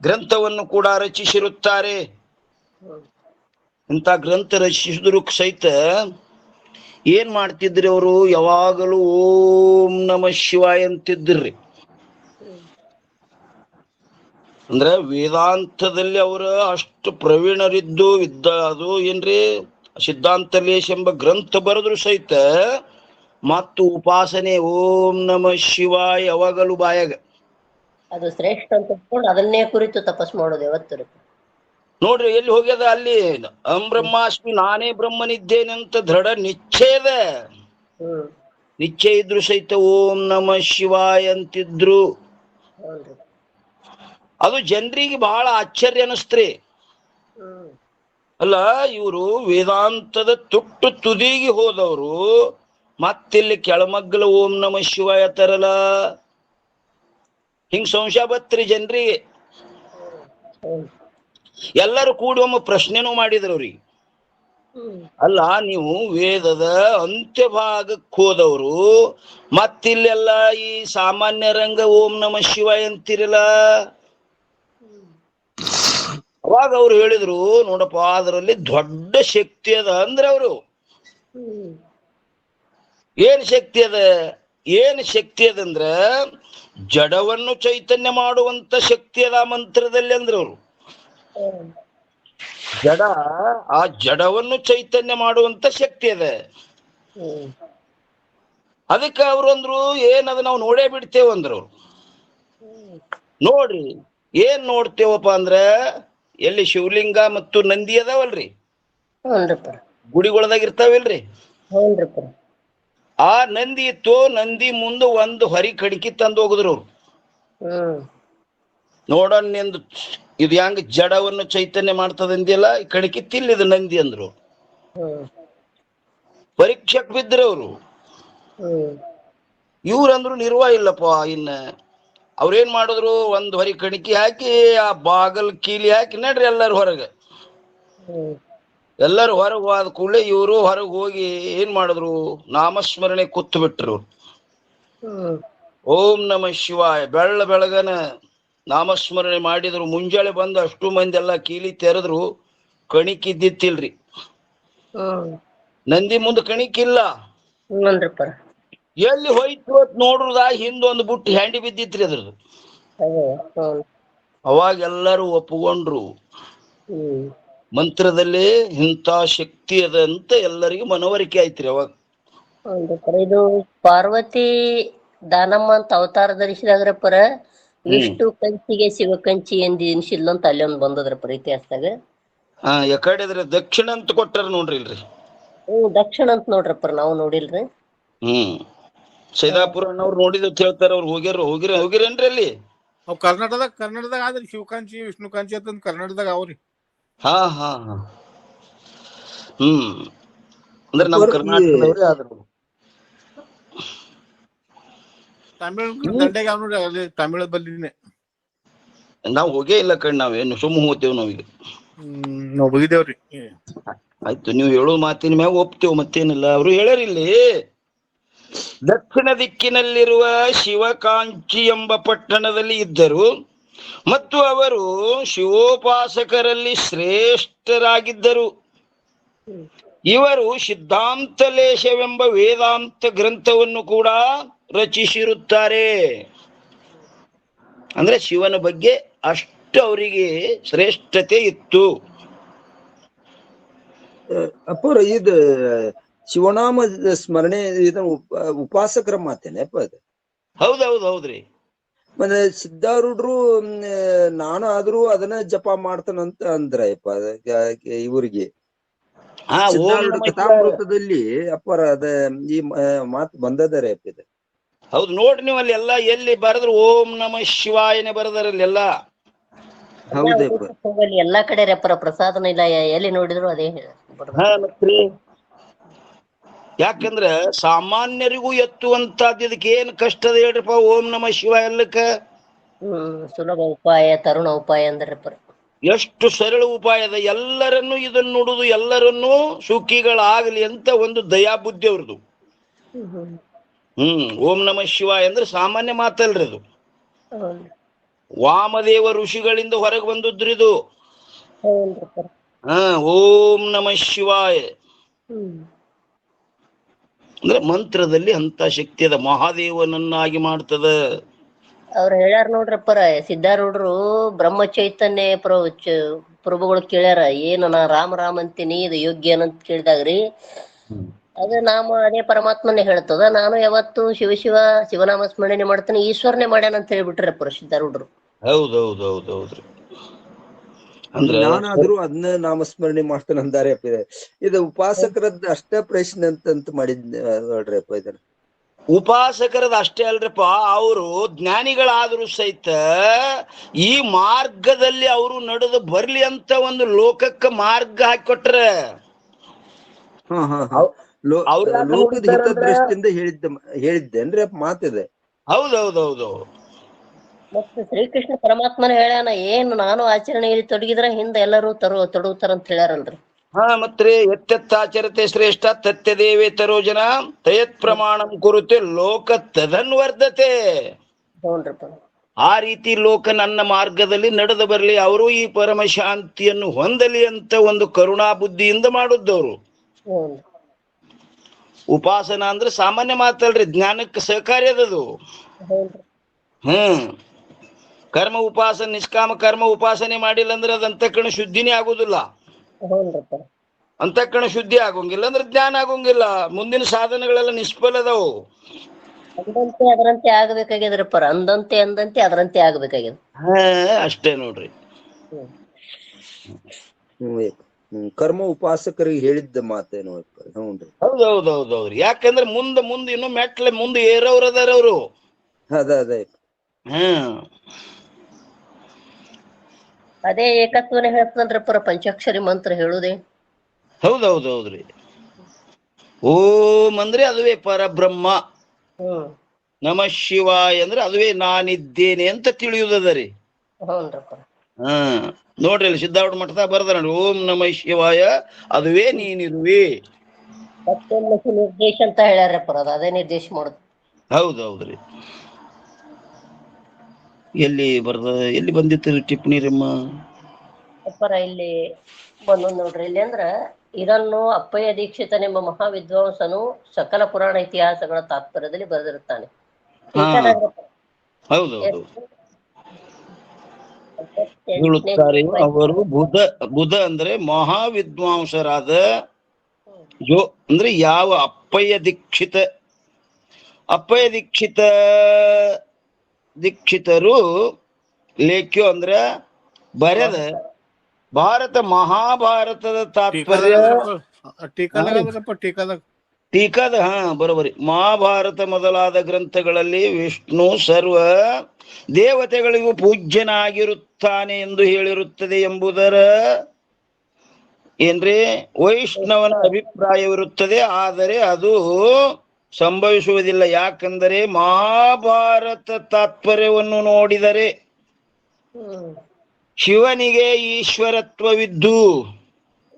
ಗ್ರಂಥವನ್ನು ಕೂಡ ರಚಿಸಿರುತ್ತಾರೆ. ಇಂಥ ಗ್ರಂಥ ರಚಿಸಿದ್ರು ಸಹಿತ ಏನ್ ಮಾಡ್ತಿದ್ರಿ ಅವರು? ಯಾವಾಗಲೂ ಓಂ ನಮ ಶಿವಾಯ ಅಂತಿದ್ರಿ. ಅಂದ್ರೆ ವೇದಾಂತದಲ್ಲಿ ಅವರ ಅಷ್ಟು ಪ್ರವೀಣರಿದ್ದು ಅದು ಏನ್ರಿ, ಸಿದ್ಧಾಂತ ಲೇಷ ಎಂಬ ಗ್ರಂಥ ಬರೆದ್ರು ಸಹಿತ ಮತ್ತು ಉಪಾಸನೆ ಓಂ ನಮ ಶಿವಾಯ ಯಾವಾಗಲೂ ಬಾಯಾಗ. ಅದು ಶ್ರೇಷ್ಠ ಅಂತ ಅದನ್ನೇ ಕುರಿತು ತಪಸ್ ಮಾಡೋದು ಯಾವತ್ತು. ನೋಡ್ರಿ ಎಲ್ಲಿ ಹೋಗ್ಯದ ಅಲ್ಲಿ, ಬ್ರಹ್ಮಾಸ್ಮಿ ನಾನೇ ಬ್ರಹ್ಮನಿದ್ದೇನೆ ಅಂತ ದೃಢ ನಿಶ್ಚಯದ ನಿಶ್ಚಯ ಇದ್ರು ಸಹಿತ ಓಂ ನಮ ಶಿವಾಯ ಅಂತಿದ್ರು. ಅದು ಜನರಿಗೆ ಬಹಳ ಆಶ್ಚರ್ಯ ಅನಿಸ್ತ್ರಿ. ಅಲ್ಲ, ಇವರು ವೇದಾಂತದ ತುದಿಗೆ ಹೋದವರು ಮತ್ತಿಲ್ಲಿ ಕೆಳಮಗ್ಗಲ ಓಂ ನಮ ಶಿವಾಯ ತರಲ್ಲ. ಹಿಂಗ್ ಸಂಶಯ ಬತ್ರಿ ಜನರಿಗೆ. ಎಲ್ಲರೂ ಕೂಡಿ ಒಮ್ಮೆ ಪ್ರಶ್ನೆನೂ ಮಾಡಿದ್ರು ಅವ್ರಿಗೆ. ಅಲ್ಲ, ನೀವು ವೇದದ ಅಂತ್ಯಭಾಗಕ್ಕೆ ಹೋದವರು ಮತ್ತಿಲ್ಲೆಲ್ಲ ಈ ಸಾಮಾನ್ಯ ರಂಗ ಓಂ ನಮ ಶಿವಾಯ ಅಂತಿರಲ್ಲ. ಅವಾಗ ಅವ್ರು ಹೇಳಿದ್ರು, ನೋಡಪ್ಪ ಅದರಲ್ಲಿ ದೊಡ್ಡ ಶಕ್ತಿ ಅದ ಅಂದ್ರೆ ಅವರು. ಏನ್ ಶಕ್ತಿ ಅದ? ಏನ್ ಶಕ್ತಿ ಅದಂದ್ರ ಜಡವನ್ನು ಚೈತನ್ಯ ಮಾಡುವಂತ ಶಕ್ತಿ ಅದ ಮಂತ್ರದಲ್ಲಿ ಅಂದ್ರೆ ಅವರು. ಆ ಜಡವನ್ನು ಚೈತನ್ಯ ಮಾಡುವಂತ ಶಕ್ತಿ ಅದ. ಅದಕ್ಕೆ ಅವ್ರು ಅಂದ್ರು, ಏನದ ನಾವು ನೋಡೇ ಬಿಡ್ತೇವ ಅಂದ್ರು. ನೋಡ್ರಿ ಏನ್ ನೋಡ್ತೇವಪ್ಪ ಅಂದ್ರ, ಎಲ್ಲಿ ಶಿವಲಿಂಗ ಮತ್ತು ನಂದಿ ಅದಾವಲ್ರಿ, ಗುಡಿಗೊಳದಾಗ ಇರ್ತಾವಿಲ್ರಿ, ಆ ನಂದಿ ಇತ್ತು. ನಂದಿ ಮುಂದೆ ಒಂದು ಹೊರಿ ಕಡಿಕಿ ತಂದು ಹೋಗುದ್ರು ಅವ್ರು. ನೋಡೋಣ ನಿಂದು ಇದು ಹೆಂಗ ಜಡವನ್ನು ಚೈತನ್ಯ ಮಾಡ್ತದಂದಿಲ್ಲ, ಈ ಕಡಿಕಿ ತಿಲ್ಲಿದ ನಂದಿ ಅಂದ್ರು. ಪರೀಕ್ಷಕ್ ಬಿದ್ರು ಅವರು. ಇವ್ರಂದ್ರು ನಿರ್ವಾಹ ಇಲ್ಲಪ್ಪ. ಇನ್ನ ಅವ್ರೇನ್ ಮಾಡಿದ್ರು, ಒಂದ್ ಹೊರಿ ಕಣಿಕಿ ಹಾಕಿ ಆ ಬಾಗಲ್ ಕೀಲಿ ಹಾಕಿ ನಡ್ರಿ ಎಲ್ಲಾರು ಹೊರಗೆ. ಎಲ್ಲರೂ ಹೊರಗೆ ಹೋದ ಕೂಡಲೇ ಇವರು ಹೊರಗೆ ಹೋಗಿ ಏನ್ ಮಾಡಿದ್ರು, ನಾಮಸ್ಮರಣೆ ಕೂತ್ ಬಿಟ್ರು. ಓಂ ನಮ ಶಿವಾಯ ಬೆಳಗನ ನಾಮಸ್ಮರಣೆ ಮಾಡಿದ್ರು. ಮುಂಜಾನೆ ಬಂದು ಅಷ್ಟು ಮಂದಿ ಎಲ್ಲ ಕೀಲಿ ತೆರೆದ್ರು, ಕಣಿಕಿದ್ದಿತ್ತಿಲ್ರಿ. ನಂದಿ ಮುಂದೆ ಕಣಿಕಿಲ್ಲ. ಎಲ್ಲಿ ಹೋಯ್ತು ಅಂತ ನೋಡ್ರದ ಹಿಂದೊಂದು ಬುಟ್ಟಿ ಹ್ಯಾಂಡಿ ಬಿದ್ದಿತ್ರಿ ಅದ್ರದ್ದು. ಅವಾಗ ಎಲ್ಲರೂ ಒಪ್ಪಿಕೊಂಡ್ರು, ಮಂತ್ರದಲ್ಲಿ ಇಂಥ ಶಕ್ತಿ ಅದ ಅಂತ ಎಲ್ಲರಿಗೂ ಮನವರಿಕೆ ಆಯ್ತ್ರಿ. ಅವಾಗ ಇದು ಪಾರ್ವತಿ ದಾನಮ್ಮ ಅಂತ ಅವತಾರ ಧರಿಸಿದಾಗ್ರಪ್ಪರ ವಿಷ್ಣು ಕಂಚಿಗೆ ಶಿವಕಂಚಿ ಎಂದು ಎನಿಸಿದ್ಲು ಅಂತ ಅಲ್ಲಿ ಒಂದ್ ಬಂದದ್ರಪ್ಪರ ಇತಿಹಾಸದಾಗ. ಯಾಕಡೆ ದಕ್ಷಿಣ ಅಂತ ಕೊಟ್ಟಾರ ನೋಡ್ರಿ ಇಲ್ರಿ. ದಕ್ಷಿಣ ಅಂತ ನೋಡ್ರಪ್ಪರ, ನಾವು ನೋಡಿಲ್ರಿ. ಸೈದಾಪುರ ಅವ್ರು ನೋಡಿದ್ ಹೇಳ್ತಾರ. ಅವ್ರು ಹೋಗಿರೇನ್ರಿ ಅಲ್ಲಿ? ಅವ್ ಕರ್ನಾಟಕದಾಗ ಆದ್ರಿ ಶಿವಕಾಂಚಿ ವಿಷ್ಣುಕಾಂಚಿ ಅಂತಂದ್ ಕರ್ನಾಟಕದಾಗ ಅವ್ರಿ. ಹಾ ಹಾ ಹಾ ಅಂದ್ರೆ ನಮ್ಮ ಕರ್ನಾಟಕದವ್ರೆ ಆದ್ರು. ತಮಿಳ್ ದಂಡೆಗೆ ಅವ್ ನೋಡ್ರಿ ಅಲ್ಲಿ ತಮಿಳ ಬಲ್ಲಿನೇ. ನಾವ್ ಹೋಗೇ ಇಲ್ಲ ಕಣ್, ನಾವೇನು ಸುಮ್ಮ ಹೋಗ್ತೇವ್ ನಾವೀಗ. ನಾವ್ ಹೋಗಿದ್ದೇವ್ರಿ. ಆಯ್ತು, ನೀವು ಹೇಳೋ ಮಾತಿನ ಮ್ಯಾಗ ಒಪ್ತೇವ್, ಮತ್ತೇನಿಲ್ಲ. ಅವರು ಹೇಳ್ಯಾರಿಲ್ಲಿ, ದಕ್ಷಿಣ ದಿಕ್ಕಿನಲ್ಲಿರುವ ಶಿವಕಾಂಚಿ ಎಂಬ ಪಟ್ಟಣದಲ್ಲಿ ಇದ್ದರು ಮತ್ತು ಅವರು ಶಿವೋಪಾಸಕರಲ್ಲಿ ಶ್ರೇಷ್ಠರಾಗಿದ್ದರು. ಇವರು ಸಿದ್ಧಾಂತಲೇಶವೆಂಬ ವೇದಾಂತ ಗ್ರಂಥವನ್ನು ಕೂಡ ರಚಿಸಿರುತ್ತಾರೆ. ಅಂದ್ರೆ ಶಿವನ ಬಗ್ಗೆ ಅಷ್ಟು ಅವರಿಗೆ ಶ್ರೇಷ್ಠತೆ ಇತ್ತು. ಅಪ್ಪರ ಇದು ಶಿವನಾಮ ಸ್ಮರಣೆ ಇದು ಉಪಾಸಕರ ಮಾತೇನೆ ಅಪ್ಪ ಅದು. ಹೌದ್ರಿ. ಮತ್ತೆ ಸಿದ್ಧಾರೂಢರು ನಾನು ಆದ್ರೂ ಅದನ್ನ ಜಪ ಮಾಡ್ತಾನಂತ ಅಂದ್ರ ಅಪ್ಪ ಇವ್ರಿಗೆ. ಸಿದ್ಧಾರೂಢ ಕಥಾಮೃತದಲ್ಲಿ ಅಪ್ಪರ ಅದ ಈ ಮಾತು ಬಂದದಾರೆ ಅಪ್ಪ ಇದು. ಹೌದು ನೋಡ್ರಿ, ನೀವು ಅಲ್ಲಿ ಎಲ್ಲಾ ಎಲ್ಲಿ ಬರೆದ್ರು ಓಂ ನಮ ಶಿವಾಯನೆ ಬರೆದರಲ್ಲಿ ಎಲ್ಲ. ಎಲ್ಲಾ ಕಡೆ ರೆಪ್ಪರ ಪ್ರಸಾದನ ಇಲ್ಲ, ಎಲ್ಲಿ ನೋಡಿದ್ರು ಅದೇ. ಯಾಕಂದ್ರ ಸಾಮಾನ್ಯರಿಗೂ ಎತ್ತುವಂತದ್ದು ಇದಕ್ಕೆ ಏನ್ ಕಷ್ಟದ ಹೇಳ್ರಪ್ಪ. ಓಂ ನಮ ಶಿವ ಎಲ್ಲಕ್ಕ ಸುಲಭ ಉಪಾಯ, ತರುಣ ಉಪಾಯ ಅಂದ್ರಪ್ಪ. ಎಷ್ಟು ಸರಳ ಉಪಾಯದ. ಎಲ್ಲರನ್ನೂ ಇದನ್ನು ನುಡುದು ಎಲ್ಲರನ್ನೂ ಸುಖಿಗಳಾಗಲಿ ಅಂತ ಒಂದು ದಯಾಬುದ್ಧಿ ಅವ್ರದ್ದು. ಓಂ ನಮ ಶಿವಾಯ ಅಂದ್ರೆ ಸಾಮಾನ್ಯ ಮಾತಲ್ರಿ ಅದು. ವಾಮದೇವ ಋಷಿಗಳಿಂದ ಹೊರಗೆ ಬಂದದ್ರಿದು. ಓಂ ನಮ ಶಿವಾಯ ಅಂದ್ರೆ ಮಂತ್ರದಲ್ಲಿ ಅಂತ ಶಕ್ತಿ ಅದ, ಮಹಾದೇವನನ್ನಾಗಿ ಮಾಡ್ತದ. ಅವ್ರು ಹೇಳ್ಯಾರ ನೋಡ್ರಪ್ಪರ, ಸಿದ್ಧಾರೂಢರು ಬ್ರಹ್ಮ ಚೈತನ್ಯ ಪ್ರಭುಗಳು ಕೇಳ್ಯಾರ, ಏನು ನಾ ರಾಮ ಅಂತೀನಿ, ಇದು ಯೋಗ್ಯ ಏನಂತ ಕೇಳಿದಾಗ್ರಿ, ಅದು ಅದೇ ಪರಮಾತ್ಮನೇ ಹೇಳ್ತದ, ನಾನು ಯಾವತ್ತು ಶಿವನಾಮ ಸ್ಮರಣೆ ಮಾಡ್ತೀನಿ, ಈಶ್ವರನೇ ಮಾಡ್ಯಾನ ಅಂತ ಹೇಳ್ಬಿಟ್ರಪ್ಪ ಸಿದ್ಧಾರೂಢರು. ಹೌದೌದ್ರಿ. ಅಂದ್ರೆ ನಾನಾದ್ರೂ ಅದನ್ನ ನಾಮಸ್ಮರಣೆ ಮಾಡ್ತಾನೆ ಅಂದಾರೆ ಅಪ್ಪ. ಇದು ಉಪಾಸಕರದ್ದು ಅಷ್ಟ ಪ್ರಶ್ನೆ ಅಂತ ಮಾಡಿದ್ ನೋಡ್ರಿ ಅಪ್ಪ. ಇದನ್ನ ಉಪಾಸಕರದ ಅಷ್ಟೇ ಅಲ್ರಪ್ಪ, ಅವರು ಜ್ಞಾನಿಗಳಾದ್ರೂ ಸಹಿತ ಈ ಮಾರ್ಗದಲ್ಲಿ ಅವರು ನಡೆದು ಬರ್ಲಿ ಅಂತ ಒಂದು ಲೋಕಕ್ಕೆ ಮಾರ್ಗ ಹಾಕಿಕೊಟ್ರ. ಲೋಕದ ಹಿತದೃಷ್ಟಿಯಿಂದ ಹೇಳಿದ್ದೇನ್ರಿ ಅಪ್ಪ ಮಾತಿದೆ. ಹೌದೌದು. ಮತ್ತೆ ಶ್ರೀಕೃಷ್ಣ ಪರಮಾತ್ಮನ ಹೇಳ್ಯಾನ, ಏನು ನಾನು ಆಚರಣೆಯಲ್ಲಿ ತೊಡಗಿದ್ರ ಹಿಂದೆ ಎಲ್ಲರೂ ತೊಡಗುತ್ತಾರಂತ ಹೇಳ್ಯಾರಲ್ರಿ. ಮತ್ತೆ ಎತ್ತೆತ್ತಾಚರತೆ ಶ್ರೇಷ್ಠ ತತ್ಯ ದೇವೇ ತರೋ ಜನ ತಯತ್ ಪ್ರಮಾಣಂ ಕುರುತೆ ಲೋಕ ತದನ್ವರ್ಧತೆ. ಆ ರೀತಿ ಲೋಕ ನನ್ನ ಮಾರ್ಗದಲ್ಲಿ ನಡೆದು ಬರಲಿ, ಅವರು ಈ ಪರಮ ಶಾಂತಿಯನ್ನು ಹೊಂದಲಿ ಅಂತ ಒಂದು ಕರುಣಾ ಬುದ್ಧಿಯಿಂದ ಮಾಡುದವರು. ಉಪಾಸನ ಅಂದ್ರೆ ಸಾಮಾನ್ಯ ಮಾತಲ್ರಿ, ಜ್ಞಾನಕ್ಕೆ ಸಹಕಾರಿ ಅದದು. ಕರ್ಮ ಉಪಾಸನೆ, ನಿಷ್ಕಾಮ ಕರ್ಮ ಉಪಾಸನೆ ಮಾಡಿಲ್ಲ ಅಂದ್ರೆ ಅದು ಅಂತಃಕರಣ ಶುದ್ಧಿನೇ ಆಗುದಿಲ್ಲ. ಅಂತಃಕರಣ ಶುದ್ಧಿ ಆಗೋಂಗಿಲ್ಲ ಅಂದ್ರೆ ಜ್ಞಾನ ಆಗೋಂಗಿಲ್ಲ. ಮುಂದಿನ ಸಾಧನೆಗಳೆಲ್ಲ ನಿಷ್ಫಲ ಅದಾವು. ಅದರಂತೆ ಆಗಬೇಕಾಗ್ಯದ್ರಪ್ಪ, ಅಂದಂತೆ ಅದರಂತೆ ಆಗಬೇಕಾಗ್ಯದ. ಅಷ್ಟೇ ನೋಡ್ರಿ. ಕರ್ಮ ಉಪಾಸಕರಿಗೆ ಹೇಳಿದ್ದ ಮಾತೇನು. ಹೌದೌದ್ರಿ. ಯಾಕಂದ್ರೆ ಮುಂದೆ ಇನ್ನು ಮೆಟ್ಲೆ ಮುಂದೆ ಏರೋರು ಅದಾರ ಅವರು. ಅದೇ ಏಕತ್ವನೇ ಹೇಳ್ತದಲ್ರಪ್ಪ ಪಂಚಾಕ್ಷರಿ ಮಂತ್ರ ಹೇಳುದೇ. ಹೌದೌದ್ರಿ. ಓಂ ಅಂದ್ರೆ ಅದುವೇ ಪರಬ್ರಹ್ಮ, ನಮ ಶಿವಾಯ ಅಂದ್ರೆ ಅದುವೇ ನಾನಿದ್ದೇನೆ ಅಂತ ತಿಳಿಯುವುದರಿ. ನೋಡ್ರಿ ಅಲ್ಲಿ ಸಿದ್ಧಾರೂಢ ಮಠದಾಗ ಬರ್ದಾರ ನೋಡಿ, ಓಂ ನಮ ಶಿವಾಯ ಅದುವೇ ನೀನಿರುವೆ. ನಿರ್ದೇಶ ಅಂತ ಹೇಳ್ಯಾರಪ್ಪ, ಅದೇ ನಿರ್ದೇಶ ಮಾಡುದು. ಹೌದೌದ್ರಿ. ಎಲ್ಲಿ ಬಂದಿತ್ತು ಟಿಪ್ಪಣಿ ರಮ್ಮ ಅಪ್ಪರ? ಇಲ್ಲಿ ಬಂದೊಂದ್ ನೋಡ್ರಿ. ಇಲ್ಲಿ ಅಂದ್ರ ಇದನ್ನು ಅಪ್ಪಯ್ಯ ದೀಕ್ಷಿತನೆಂಬ ಮಹಾವಿದ್ವಾಂಸನು ಸಕಲ ಪುರಾಣ ಇತಿಹಾಸಗಳ ತಾತ್ಪರ್ಯದಲ್ಲಿ ಬರೆದಿರುತ್ತಾನೆ. ಹೌದೌದು. ಹೇಳುತ್ತಾರೆ ಅವರು ಬುಧ ಅಂದ್ರೆ ಮಹಾವಿದ್ವಾಂಸರಾದ ಅಂದ್ರೆ ಯಾವ ಅಪ್ಪಯ್ಯ ದೀಕ್ಷಿತರು ಲೇಖ್ಯೋ ಅಂದ್ರೆ ಬರೆದ ಭಾರತ ಮಹಾಭಾರತದ ತಾತ್ಪರ್ಯ ಟೀಕಾದ ಬರೋಬರಿ ಮಹಾಭಾರತ ಮೊದಲಾದ ಗ್ರಂಥಗಳಲ್ಲಿ ವಿಷ್ಣು ಸರ್ವ ದೇವತೆಗಳಿಗೂ ಪೂಜ್ಯನಾಗಿರುತ್ತಾನೆ ಎಂದು ಹೇಳಿರುತ್ತದೆ ಎಂಬುದರ ಏನ್ರಿ ವೈಷ್ಣವನ ಅಭಿಪ್ರಾಯವಿರುತ್ತದೆ. ಆದರೆ ಅದು ಸಂಭವಿಸುವುದಿಲ್ಲ. ಯಾಕೆಂದರೆ ಮಹಾಭಾರತ ತಾತ್ಪರ್ಯವನ್ನು ನೋಡಿದರೆ ಶಿವನಿಗೆ ಈಶ್ವರತ್ವವಿದ್ದು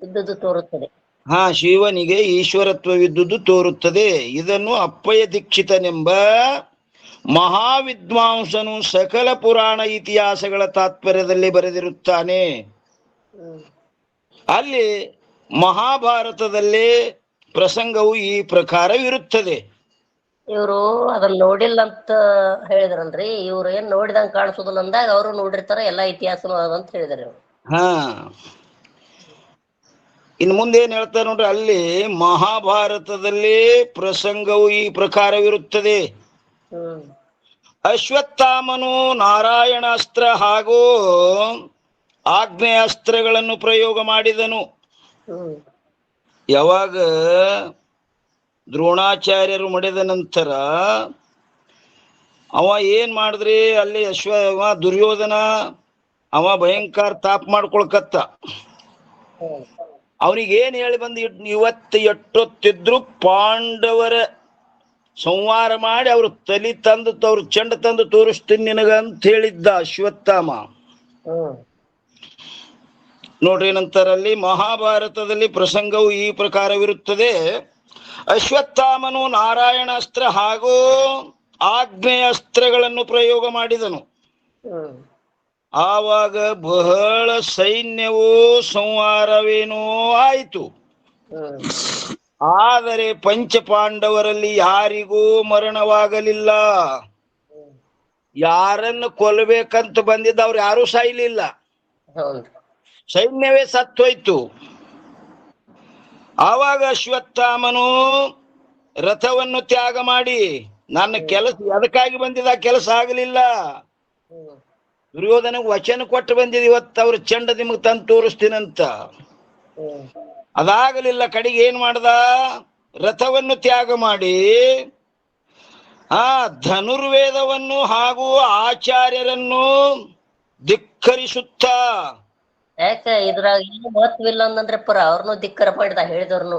ಇದ್ದುದು ತೋರುತ್ತದೆ. ಶಿವನಿಗೆ ಈಶ್ವರತ್ವವಿದ್ದುದು ತೋರುತ್ತದೆ. ಇದನ್ನು ಅಪ್ಪಯ್ಯ ದೀಕ್ಷಿತನೆಂಬ ಮಹಾವಿದ್ವಾಂಸನು ಸಕಲ ಪುರಾಣ ಇತಿಹಾಸಗಳ ತಾತ್ಪರ್ಯದಲ್ಲಿ ಬರೆದಿರುತ್ತಾನೆ. ಅಲ್ಲಿ ಮಹಾಭಾರತದಲ್ಲಿ ಪ್ರಸಂಗವು ಈ ಪ್ರಕಾರವಿರುತ್ತದೆ. ಇವರು ಅದನ್ನ ನೋಡಿಲ್ಲ ಅಂತ ಹೇಳಿದ್ರಲ್ರಿ, ಇವ್ರು ಏನ್ ನೋಡಿದಂಗ ಕಾಣಿಸೋದಿಲ್ಲ ಅಂದಾಗ ಅವರು ನೋಡಿರ್ತಾರ ಎಲ್ಲಾ ಇತಿಹಾಸನು ಅಂತ ಹೇಳಿದಾರೆ ಇವ್ರು. ಇನ್ನು ಮುಂದೆ ಏನ್ ಹೇಳ್ತಾರೆ ನೋಡ್ರಿ, ಅಲ್ಲಿ ಮಹಾಭಾರತದಲ್ಲಿ ಪ್ರಸಂಗವು ಈ ಪ್ರಕಾರವಿರುತ್ತದೆ. ಅಶ್ವತ್ಥಾಮನು ನಾರಾಯಣಾಸ್ತ್ರ ಹಾಗೂ ಆಗ್ನೇಯಾಸ್ತ್ರಗಳನ್ನು ಪ್ರಯೋಗ ಮಾಡಿದನು. ಯಾವಾಗ ದ್ರೋಣಾಚಾರ್ಯರು ಮಡಿದ ನಂತರ ಅವ ಏನ್ ಮಾಡಿದ್ರಿ, ಅಲ್ಲಿ ದುರ್ಯೋಧನ ಅವ ಭಯಂಕರ ತಾಪ ಮಾಡ್ಕೊಳ್ಕತ್ತ. ಅವನಿಗೆ ಏನ್ ಹೇಳಿ ಬಂದು ಇವತ್ತು ಎಟ್ಟೊತ್ತಿದ್ರು ಪಾಂಡವರ ಸಂಹಾರ ಮಾಡಿ ಅವ್ರ ತಲಿ ತಂದು ಅವ್ರ ಚೆಂಡ ತಂದು ತೋರಿಸ್ತೀನಿ ನಿನಗ ಅಂತ ಹೇಳಿದ್ದ ಅಶ್ವತ್ಥಾಮ. ನೋಡ್ರಿ, ನಂತರ ಅಲ್ಲಿ ಮಹಾಭಾರತದಲ್ಲಿ ಪ್ರಸಂಗವು ಈ ಪ್ರಕಾರವಿರುತ್ತದೆ. ಅಶ್ವತ್ಥಾಮನು ನಾರಾಯಣಾಸ್ತ್ರ ಹಾಗೂ ಆಗ್ನೇಯಾಸ್ತ್ರಗಳನ್ನು ಪ್ರಯೋಗ ಮಾಡಿದನು. ಆವಾಗ ಬಹಳ ಸೈನ್ಯವು ಸಂಹಾರವೇನೋ ಆಯಿತು. ಆದರೆ ಪಂಚಪಾಂಡವರಲ್ಲಿ ಯಾರಿಗೂ ಮರಣವಾಗಲಿಲ್ಲ. ಯಾರನ್ನು ಕೊಲ್ಲಬೇಕಂತ ಬಂದಿದ್ದ ಅವ್ರು ಯಾರೂ ಸಾಯ್ಲಿಲ್ಲ, ಸೈನ್ಯವೇ ಸತ್ತೋಯ್ತು. ಆವಾಗ ಅಶ್ವತ್ಥಾಮನು ರಥವನ್ನು ತ್ಯಾಗ ಮಾಡಿ, ನನ್ನ ಕೆಲಸ ಅದಕ್ಕಾಗಿ ಬಂದಿದ್ದ ಕೆಲಸ ಆಗಲಿಲ್ಲ, ದುರ್ಯೋಧನಗೆ ವಚನ ಕೊಟ್ಟು ಬಂದಿದ್ ಇವತ್ತು ಅವ್ರ ಚೆಂಡ ನಿಮಗ್ ತಂದು ತೋರಿಸ್ತೀನಂತ. ಅದಾಗಲಿಲ್ಲ. ಕಡೆಗೆ ಏನ್ ಮಾಡ್ದ, ರಥವನ್ನು ತ್ಯಾಗ ಮಾಡಿ ಧನುರ್ವೇದವನ್ನು ಹಾಗೂ ಆಚಾರ್ಯರನ್ನು ಧಿಕ್ಕರಿಸುತ್ತ, ಯಾಕೆ ಇದ್ರಾಗ ಏನು ಮಹತ್ವಿಲ್ಲ ಅಂತಂದ್ರೆ ಅವ್ರನ್ನು ಧಿಕ್ಕರ ಮಾಡಿದ ಹೇಳಿದವ್ರನು.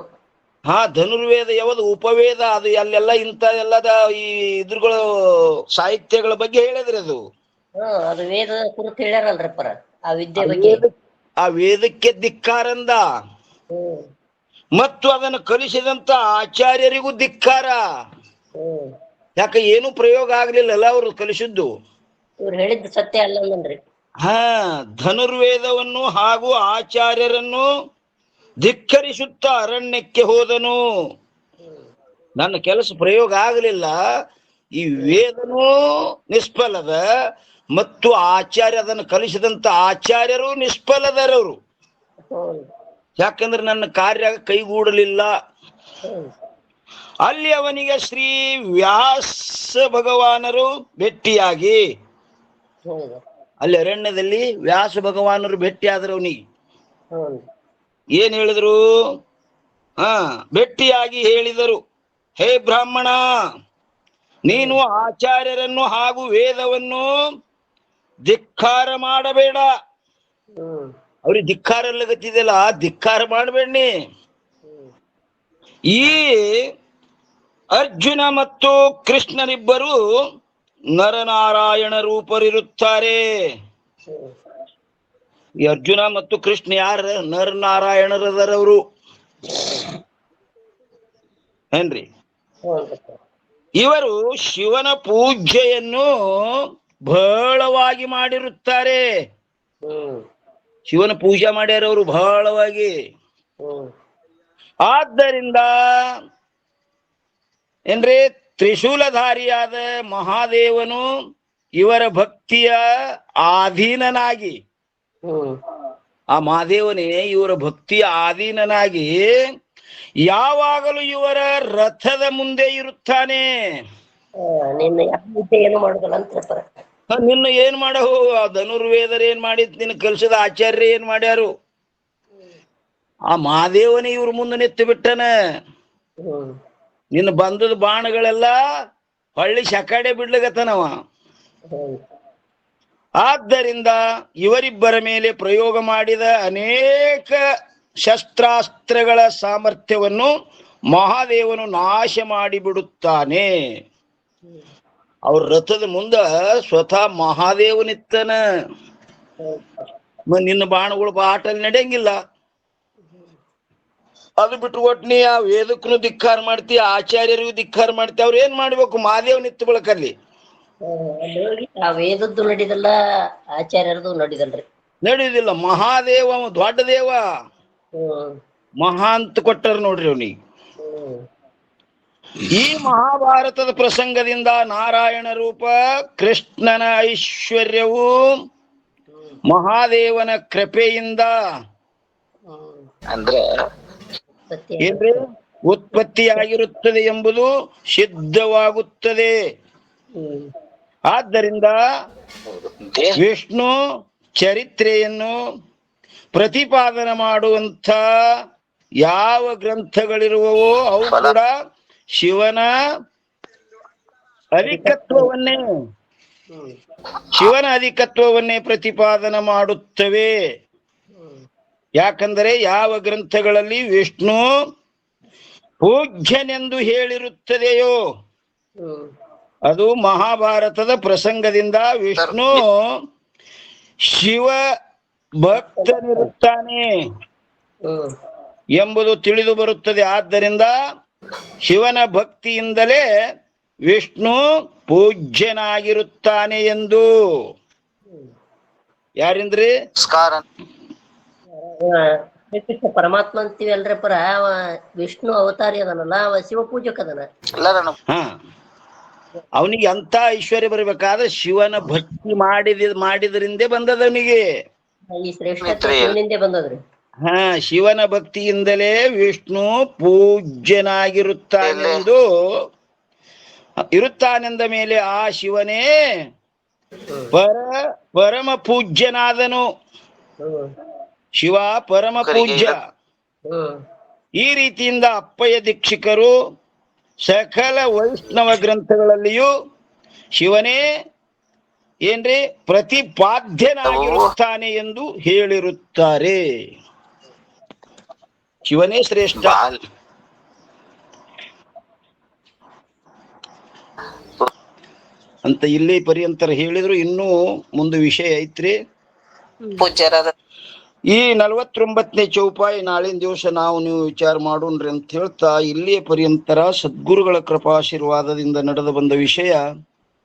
ಧನುರ್ವೇದ ಯಾವುದು ಉಪವೇದ, ಅದು ಅಲ್ಲೆಲ್ಲ ಇಂಥ ಎಲ್ಲದ ಈ ಇದ್ರಗಳು ಸಾಹಿತ್ಯಗಳ ಬಗ್ಗೆ ಹೇಳಿದ್ರಿ. ಅದು ವೇದ ಕುರಿತು ಹೇಳ್ಯಾರಲ್ರಿ ಆ ವಿದ್ಯೆ ಬಗ್ಗೆ. ಆ ವೇದಕ್ಕೆ ಧಿಕ್ಕಾರಂದ, ಮತ್ತು ಅದನ್ನು ಕಲಿಸಿದಂತ ಆಚಾರ್ಯರಿಗೂ ಧಿಕ್ಕಾರ. ಯಾಕೆ ಏನು ಪ್ರಯೋಗ ಆಗ್ಲಿಲ್ಲಲ್ಲ ಅವ್ರು ಕಲಿಸಿದ್ದು. ಇವ್ರು ಹೇಳಿದ್ದು ಸತ್ಯ ಅಲ್ಲ ಅಂದ್ರಿ. ಧನುರ್ವೇದವನ್ನು ಹಾಗೂ ಆಚಾರ್ಯರನ್ನು ಧಿಕ್ಕರಿಸುತ್ತ ಅರಣ್ಯಕ್ಕೆ ಹೋದನು. ನನ್ನ ಕೆಲಸ ಪ್ರಯೋಗ ಆಗಲಿಲ್ಲ, ಈ ವೇದನೂ ನಿಷ್ಫಲದ ಮತ್ತು ಆಚಾರ್ಯ ಅದನ್ನು ಕಲಿಸಿದಂತ ಆಚಾರ್ಯರು ನಿಷ್ಫಲದರವರು. ಯಾಕಂದ್ರೆ ನನ್ನ ಕಾರ್ಯ ಕೈಗೂಡಲಿಲ್ಲ. ಅಲ್ಲಿ ಅವನಿಗೆ ಶ್ರೀ ವ್ಯಾಸ ಭಗವಾನರು ಭೇಟಿಯಾಗಿ, ಅಲ್ಲಿ ಅರಣ್ಯದಲ್ಲಿ ವ್ಯಾಸ ಭಗವಾನರು ಭೇಟಿಯಾದರು. ಅವನಿಗೆ ಏನ್ ಹೇಳಿದ್ರು, ಭೇಟಿಯಾಗಿ ಹೇಳಿದರು, ಹೇ ಬ್ರಾಹ್ಮಣ, ನೀನು ಆಚಾರ್ಯರನ್ನು ಹಾಗೂ ವೇದವನ್ನು ಧಿಕ್ಕಾರ ಮಾಡಬೇಡ. ಅವ್ರಿಗೆ ಧಿಕ್ಕಾರ ಎಲ್ಲಗತ್ತಿದೆಯಲ್ಲ, ಧಿಕ್ಕಾರ ಮಾಡಬೇಡಿ. ಈ ಅರ್ಜುನ ಮತ್ತು ಕೃಷ್ಣನಿಬ್ಬರು ನರನಾರಾಯಣ ರೂಪರಿರುತ್ತಾರೆ. ಈ ಅರ್ಜುನ ಮತ್ತು ಕೃಷ್ಣ ಯಾರ ನರನಾರಾಯಣರದರವರು ಏನ್ರಿ? ಇವರು ಶಿವನ ಪೂಜೆಯನ್ನು ಬಹಳವಾಗಿ ಮಾಡಿರುತ್ತಾರೆ. ಶಿವನ ಪೂಜೆ ಮಾಡ್ಯಾರವರು ಬಹಳವಾಗಿ. ಆದ್ದರಿಂದ ಏನ್ರಿ, ತ್ರಿಶೂಲಧಾರಿಯಾದ ಮಹಾದೇವನು ಇವರ ಭಕ್ತಿಯ ಆಧೀನನಾಗಿ, ಆ ಮಹಾದೇವನೇ ಇವರ ಭಕ್ತಿಯ ಆಧೀನನಾಗಿ ಯಾವಾಗಲೂ ಇವರ ರಥದ ಮುಂದೆ ಇರುತ್ತಾನೆ. ನಿನ್ನ ಏನ್ ಮಾಡವು, ಧನುರ್ವೇದರ ಏನ್ ಮಾಡಿದ್, ನಿನ್ನ ಕಲ್ಸದ ಆಚಾರ್ಯ ಏನ್ ಮಾಡ್ಯಾರು, ಆ ಮಹಾದೇವನೇ ಇವ್ರ ಮುಂದೆ ನಿತ್ತು ಬಿಟ್ಟನ. ನಿನ್ನ ಬಂದದ ಬಾಣಗಳೆಲ್ಲ ಹೊಳ್ಳಿ ಶಕಾಡೆ ಬಿಡ್ಲಿಗತ್ತನವ. ಆದ್ದರಿಂದ ಇವರಿಬ್ಬರ ಮೇಲೆ ಪ್ರಯೋಗ ಮಾಡಿದ ಅನೇಕ ಶಸ್ತ್ರಾಸ್ತ್ರಗಳ ಸಾಮರ್ಥ್ಯವನ್ನು ಮಹಾದೇವನು ನಾಶ ಮಾಡಿಬಿಡುತ್ತಾನೆ. ಅವ್ರ ರಥದ ಮುಂದ ಸ್ವತಃ ಮಹಾದೇವನಿತ್ತನ. ನಿನ್ನ ಬಾಣಗಳು ಬಾಟಲ್ಲಿ ನಡೆಯಂಗಿಲ್ಲ. ಅದು ಬಿಟ್ಟು ಒಟ್ನಿ ಆ ವೇದಕ್ಕೂ ಧಿಕ್ಕಾರ ಮಾಡ್ತಿ, ಆಚಾರ್ಯರಿಗೂ ಧಿಕ್ಕಾರ ಮಾಡ್ತಿ. ಅವ್ರು ಏನ್ ಮಾಡ್ಬೇಕು? ಮಹಾದೇವ್ ನಿತ್ತು ಬಳಕಲ್ಲಿ ಆ ವೇದದ್ದು ನಡಿದಲ್ಲ, ಆಚಾರ್ಯರದು ನಡಿದಲ್ರಿ. ನಡೆಯುದಿಲ್ಲ. ಮಹಾದೇವ ದೊಡ್ಡ ದೇವ, ಮಹಾ ಅಂತ ಕೊಟ್ಟಾರ ನೋಡ್ರಿ ಅವನಿಗೆ. ಈ ಮಹಾಭಾರತದ ಪ್ರಸಂಗದಿಂದ ನಾರಾಯಣ ರೂಪ ಕೃಷ್ಣನ ಐಶ್ವರ್ಯವು ಮಹಾದೇವನ ಕೃಪೆಯಿಂದ ಅಂದ್ರೆ ಏನ್ರಿ ಉತ್ಪತ್ತಿಯಾಗಿರುತ್ತದೆ ಎಂಬುದು ಸಿದ್ಧವಾಗುತ್ತದೆ. ಆದ್ದರಿಂದ ವಿಷ್ಣು ಚರಿತ್ರೆಯನ್ನು ಪ್ರತಿಪಾದನೆ ಮಾಡುವಂಥ ಯಾವ ಗ್ರಂಥಗಳಿರುವವೋ ಅವು ಕೂಡ ಶಿವನ ಅಧಿಕತ್ವವನ್ನೇ ಪ್ರತಿಪಾದನೆ ಮಾಡುತ್ತವೆ. ಯಾಕಂದರೆ ಯಾವ ಗ್ರಂಥಗಳಲ್ಲಿ ವಿಷ್ಣು ಪೂಜ್ಯನೆಂದು ಹೇಳಿರುತ್ತದೆಯೋ ಅದು ಮಹಾಭಾರತದ ಪ್ರಸಂಗದಿಂದ ವಿಷ್ಣು ಶಿವ ಭಕ್ತನಿರುತ್ತಾನೆ ಎಂಬುದು ತಿಳಿದು ಬರುತ್ತದೆ. ಆದ್ದರಿಂದ ಶಿವನ ಭಕ್ತಿಯಿಂದಲೇ ವಿಷ್ಣು ಪೂಜ್ಯನಾಗಿರುತ್ತಾನೆ ಎಂದು. ಯಾರಿಂದ್ರಿ? ಪರಮಾತ್ಮ ಅಂತೀವಿ ಅಲ್ರಿ ಪರ, ಅವ ವಿಷ್ಣು ಅವತಾರಿ ಅದನಲ್ಲ, ಅವ ಶಿವ ಪೂಜಕ ಅದನ. ಅವನಿಗೆ ಅಂತ ಐಶ್ವರ್ಯ ಬರ್ಬೇಕಾದ್ರೆ ಶಿವನ ಭಕ್ತಿ ಮಾಡಿದ್ರಿಂದೇ ಬಂದದ ಅವನಿಗೆ. ಈ ಶ್ರೇಷ್ಠತೆ ಶಿವನಿಂದೇ ಬಂದದ್ರಿ. ಶಿವನ ಭಕ್ತಿಯಿಂದಲೇ ವಿಷ್ಣು ಪೂಜ್ಯನಾಗಿರುತ್ತಾನೆಂದು. ಇರುತ್ತಾನೆಂದ ಮೇಲೆ ಆ ಶಿವನೇ ಪರಮ ಪೂಜ್ಯನಾದನು. ಶಿವ ಪರಮ ಪೂಜ್ಯ. ಈ ರೀತಿಯಿಂದ ಅಪ್ಪಯ್ಯ ದೀಕ್ಷಿಕರು ಸಕಲ ವೈಷ್ಣವ ಗ್ರಂಥಗಳಲ್ಲಿಯೂ ಶಿವನೇ ಏನ್ರಿ ಪ್ರತಿಪಾದ್ಯನಾಗಿರುತ್ತಾನೆ ಎಂದು ಹೇಳಿರುತ್ತಾರೆ. ಶಿವನೇ ಶ್ರೇಷ್ಠ ಅಂತ ಇಲ್ಲಿ ಪರ್ಯಂತರ ಹೇಳಿದ್ರು. ಇನ್ನೂ ಮುಂದೆ ವಿಷಯ ಐತ್ರಿ. ಈ 49ನೇ ಚೌಪಾಯಿ ನಾಳಿನ ದಿವಸ ನೀವು ವಿಚಾರ ಮಾಡೋಣ್ರಿ ಅಂತ ಹೇಳ್ತಾ, ಇಲ್ಲಿಯ ಪರ್ಯಂತರ ಸದ್ಗುರುಗಳ ಕೃಪಾಶೀರ್ವಾದದಿಂದ ನಡೆದು ಬಂದ ವಿಷಯ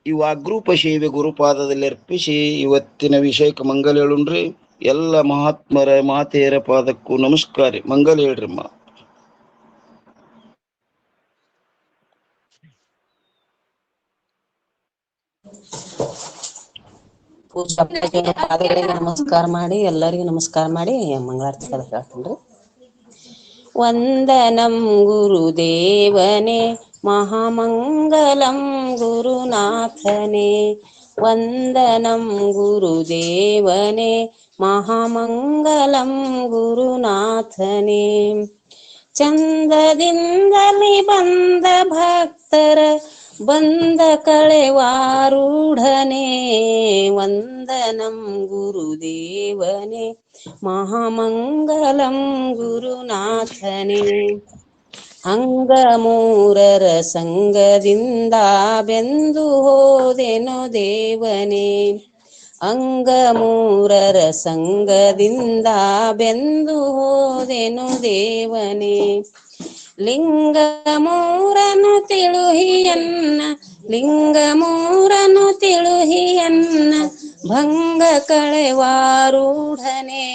ಈ ವಾಗ್ರೂಪ ಸೇವೆ ಗುರುಪಾದದಲ್ಲಿ ಅರ್ಪಿಸಿ ಇವತ್ತಿನ ವಿಷಯಕ್ಕೆ ಮಂಗಲ ಹೇಳುಣ್ರಿ. ಎಲ್ಲ ಮಹಾತ್ಮರ ಮಾತೆಯರ ಪಾದಕ್ಕೂ ನಮಸ್ಕಾರ. ಮಂಗಲ ಹೇಳ್ರಮ್ಮ. ನಮಸ್ಕಾರ ಮಾಡಿ ಎಲ್ಲರಿಗೂ ನಮಸ್ಕಾರ ಮಾಡಿ ಮಂಗಳಾರತಿ ಹೇಳ್ತೇನ್ರಿ. ವಂದನಂ ಗುರುದೇವನೇ ಮಹಾಮಂಗಲಂ ಗುರುನಾಥನೇ. ವಂದನಂ ಗುರುದೇವನೇ ಮಹಾಮಂಗಲಂ ಗುರುನಾಥನೇ. ಚಂದದಿಂದಲಿ ಬಂದ ಭಕ್ತರ ಬಂದ ಕಳೆವಾರೂಢನೇ. ವಂದನಂ ಗುರುದೇವನೇ ಮಹಾಮಂಗಲಂ ಗುರುನಾಥನೇ. ಅಂಗಮೂರರ ಸಂಗದಿಂದ ಬೆಂದು ಹೋದೆನು ದೇವನೇ. ಅಂಗಮೂರರ ಸಂಗದಿಂದ ಬೆಂದು ಹೋದೆನು ದೇವನೇ. ಲಿಂಗ ಮೂರನು ತಿಳುಹಿಯನ್ನ, ಲಿಂಗ ಮೂರನು ತಿಳುಹಿಯನ್ನ ಭಂಗ ಕಳೆವಾರೂಢನೇ.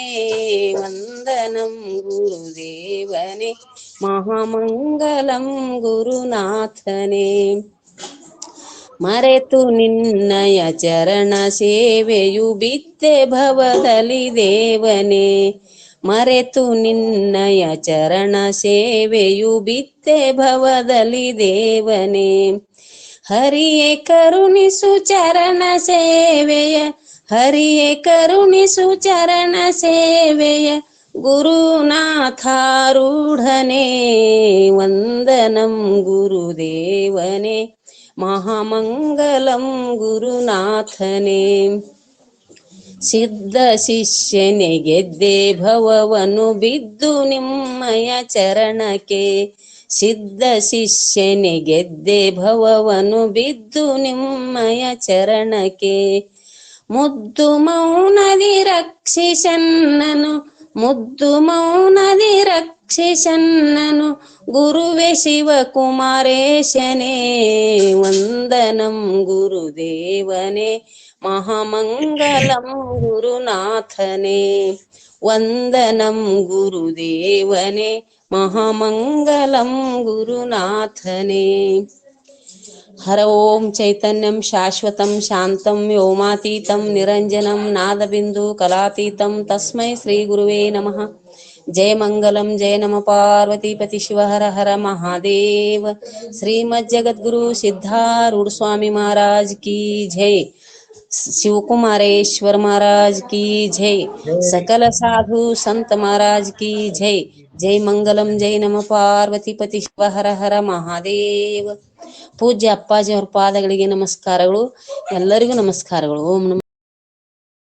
ವಂದನಂ ಗುರುದೇವನೇ ಮಹಾಮಂಗಲಂ ಗುರುನಾಥನೇ. ಮರೆತು ನಿನ್ನಯ ಚರಣ ಸೇವೆಯು ಬಿತ್ತೆ ಭವದಲ್ಲಿ ದೇವನೇ. ಮರೆತು ನಿನ್ನಯ ಚರಣ ಸೇವೆಯು ಬಿತ್ತೆ ಭವದಲ್ಲಿ ದೇವನೇ. ಹರಿಯೇ ಕರುಣಿಸು ಚರಣ ಸೇವೆಯ, ಹರಿಯೇ ಕರುಣಿಸು ಚರಣ ಸೇವೆಯ ಗುರುನಾಥಾರೂಢನೇ. ವಂದನಂ ಗುರುದೇವನೇ ಮಹಾಮಂಗಲಂ ಗುರುನಾಥನೇ. ಸಿದ್ಧ ಶಿಷ್ಯನೆ ಗೆದ್ದೆ ಭವವನು ಬಿದ್ದು ನಿಮ್ಮಯ ಚರಣಕ್ಕೆ. ಸಿದ್ಧ ಶಿಷ್ಯನೆ ಗೆದ್ದೆ ಭವವನು ಬಿದ್ದು ನಿಮ್ಮಯ ಚರಣಕ್ಕೆ. ಮುದ್ದು ಮೌನದಿ ರಕ್ಷಿಸನ್ನನು ಮುದ್ದು ಮೌನದಿ ರಕ್ಷಿಸನ್ನನು ಗುರುವೆ ಶಿವಕುಮಾರೇಶನೇ. ವಂದನಂ ಗುರುದೇವನೇ ಮಹಾಮಂಗಲಂ ಗುರುನಾಥನೇ. ವಂದನಂ ಗುರುದೇವನೇ ಮಹಾಮಂಗಲಂ ಗುರುನಾಥನೇ. ಹರ ಓಂ ಚೈತನ್ಯಂ ಶಾಶ್ವತಂ ಶಾಂತಂ ವ್ಯೋಮಾತೀತಂ ನಿರಂಜನಂ ನಾದಬಿಂದು ಕಲಾತೀತಂ ತಸ್ಮೈ ಶ್ರೀ ಗುರುವೇ ನಮಃ. ಜಯ ಮಂಗಲಂ ಜಯ ನಮ ಪಾರ್ವತೀಪತಿ ಶಿವ ಹರ ಹರ ಮಹಾದೇವ. ಶ್ರೀಮದ್ ಜಗದ್ಗುರು ಸಿದ್ಧಾರೂಢ ಸ್ವಾಮಿ महाराज की जय. शिवकुमारेश्वर महाराज की जय. सकल साधु संत महाराज की जय. जय मंगलम जय नम ಪಾರ್ವತೀಪತಿ ಶಿವ ಹರ ಹರ ಮಹಾದೇವ. ಪೂಜ್ಯ ಅಪ್ಪಾಜಿ ಅವ್ರ ಪಾದಗಳಿಗೆ ನಮಸ್ಕಾರಗಳು. ಎಲ್ಲರಿಗೂ ನಮಸ್ಕಾರಗಳು. ಓಂ ನಮ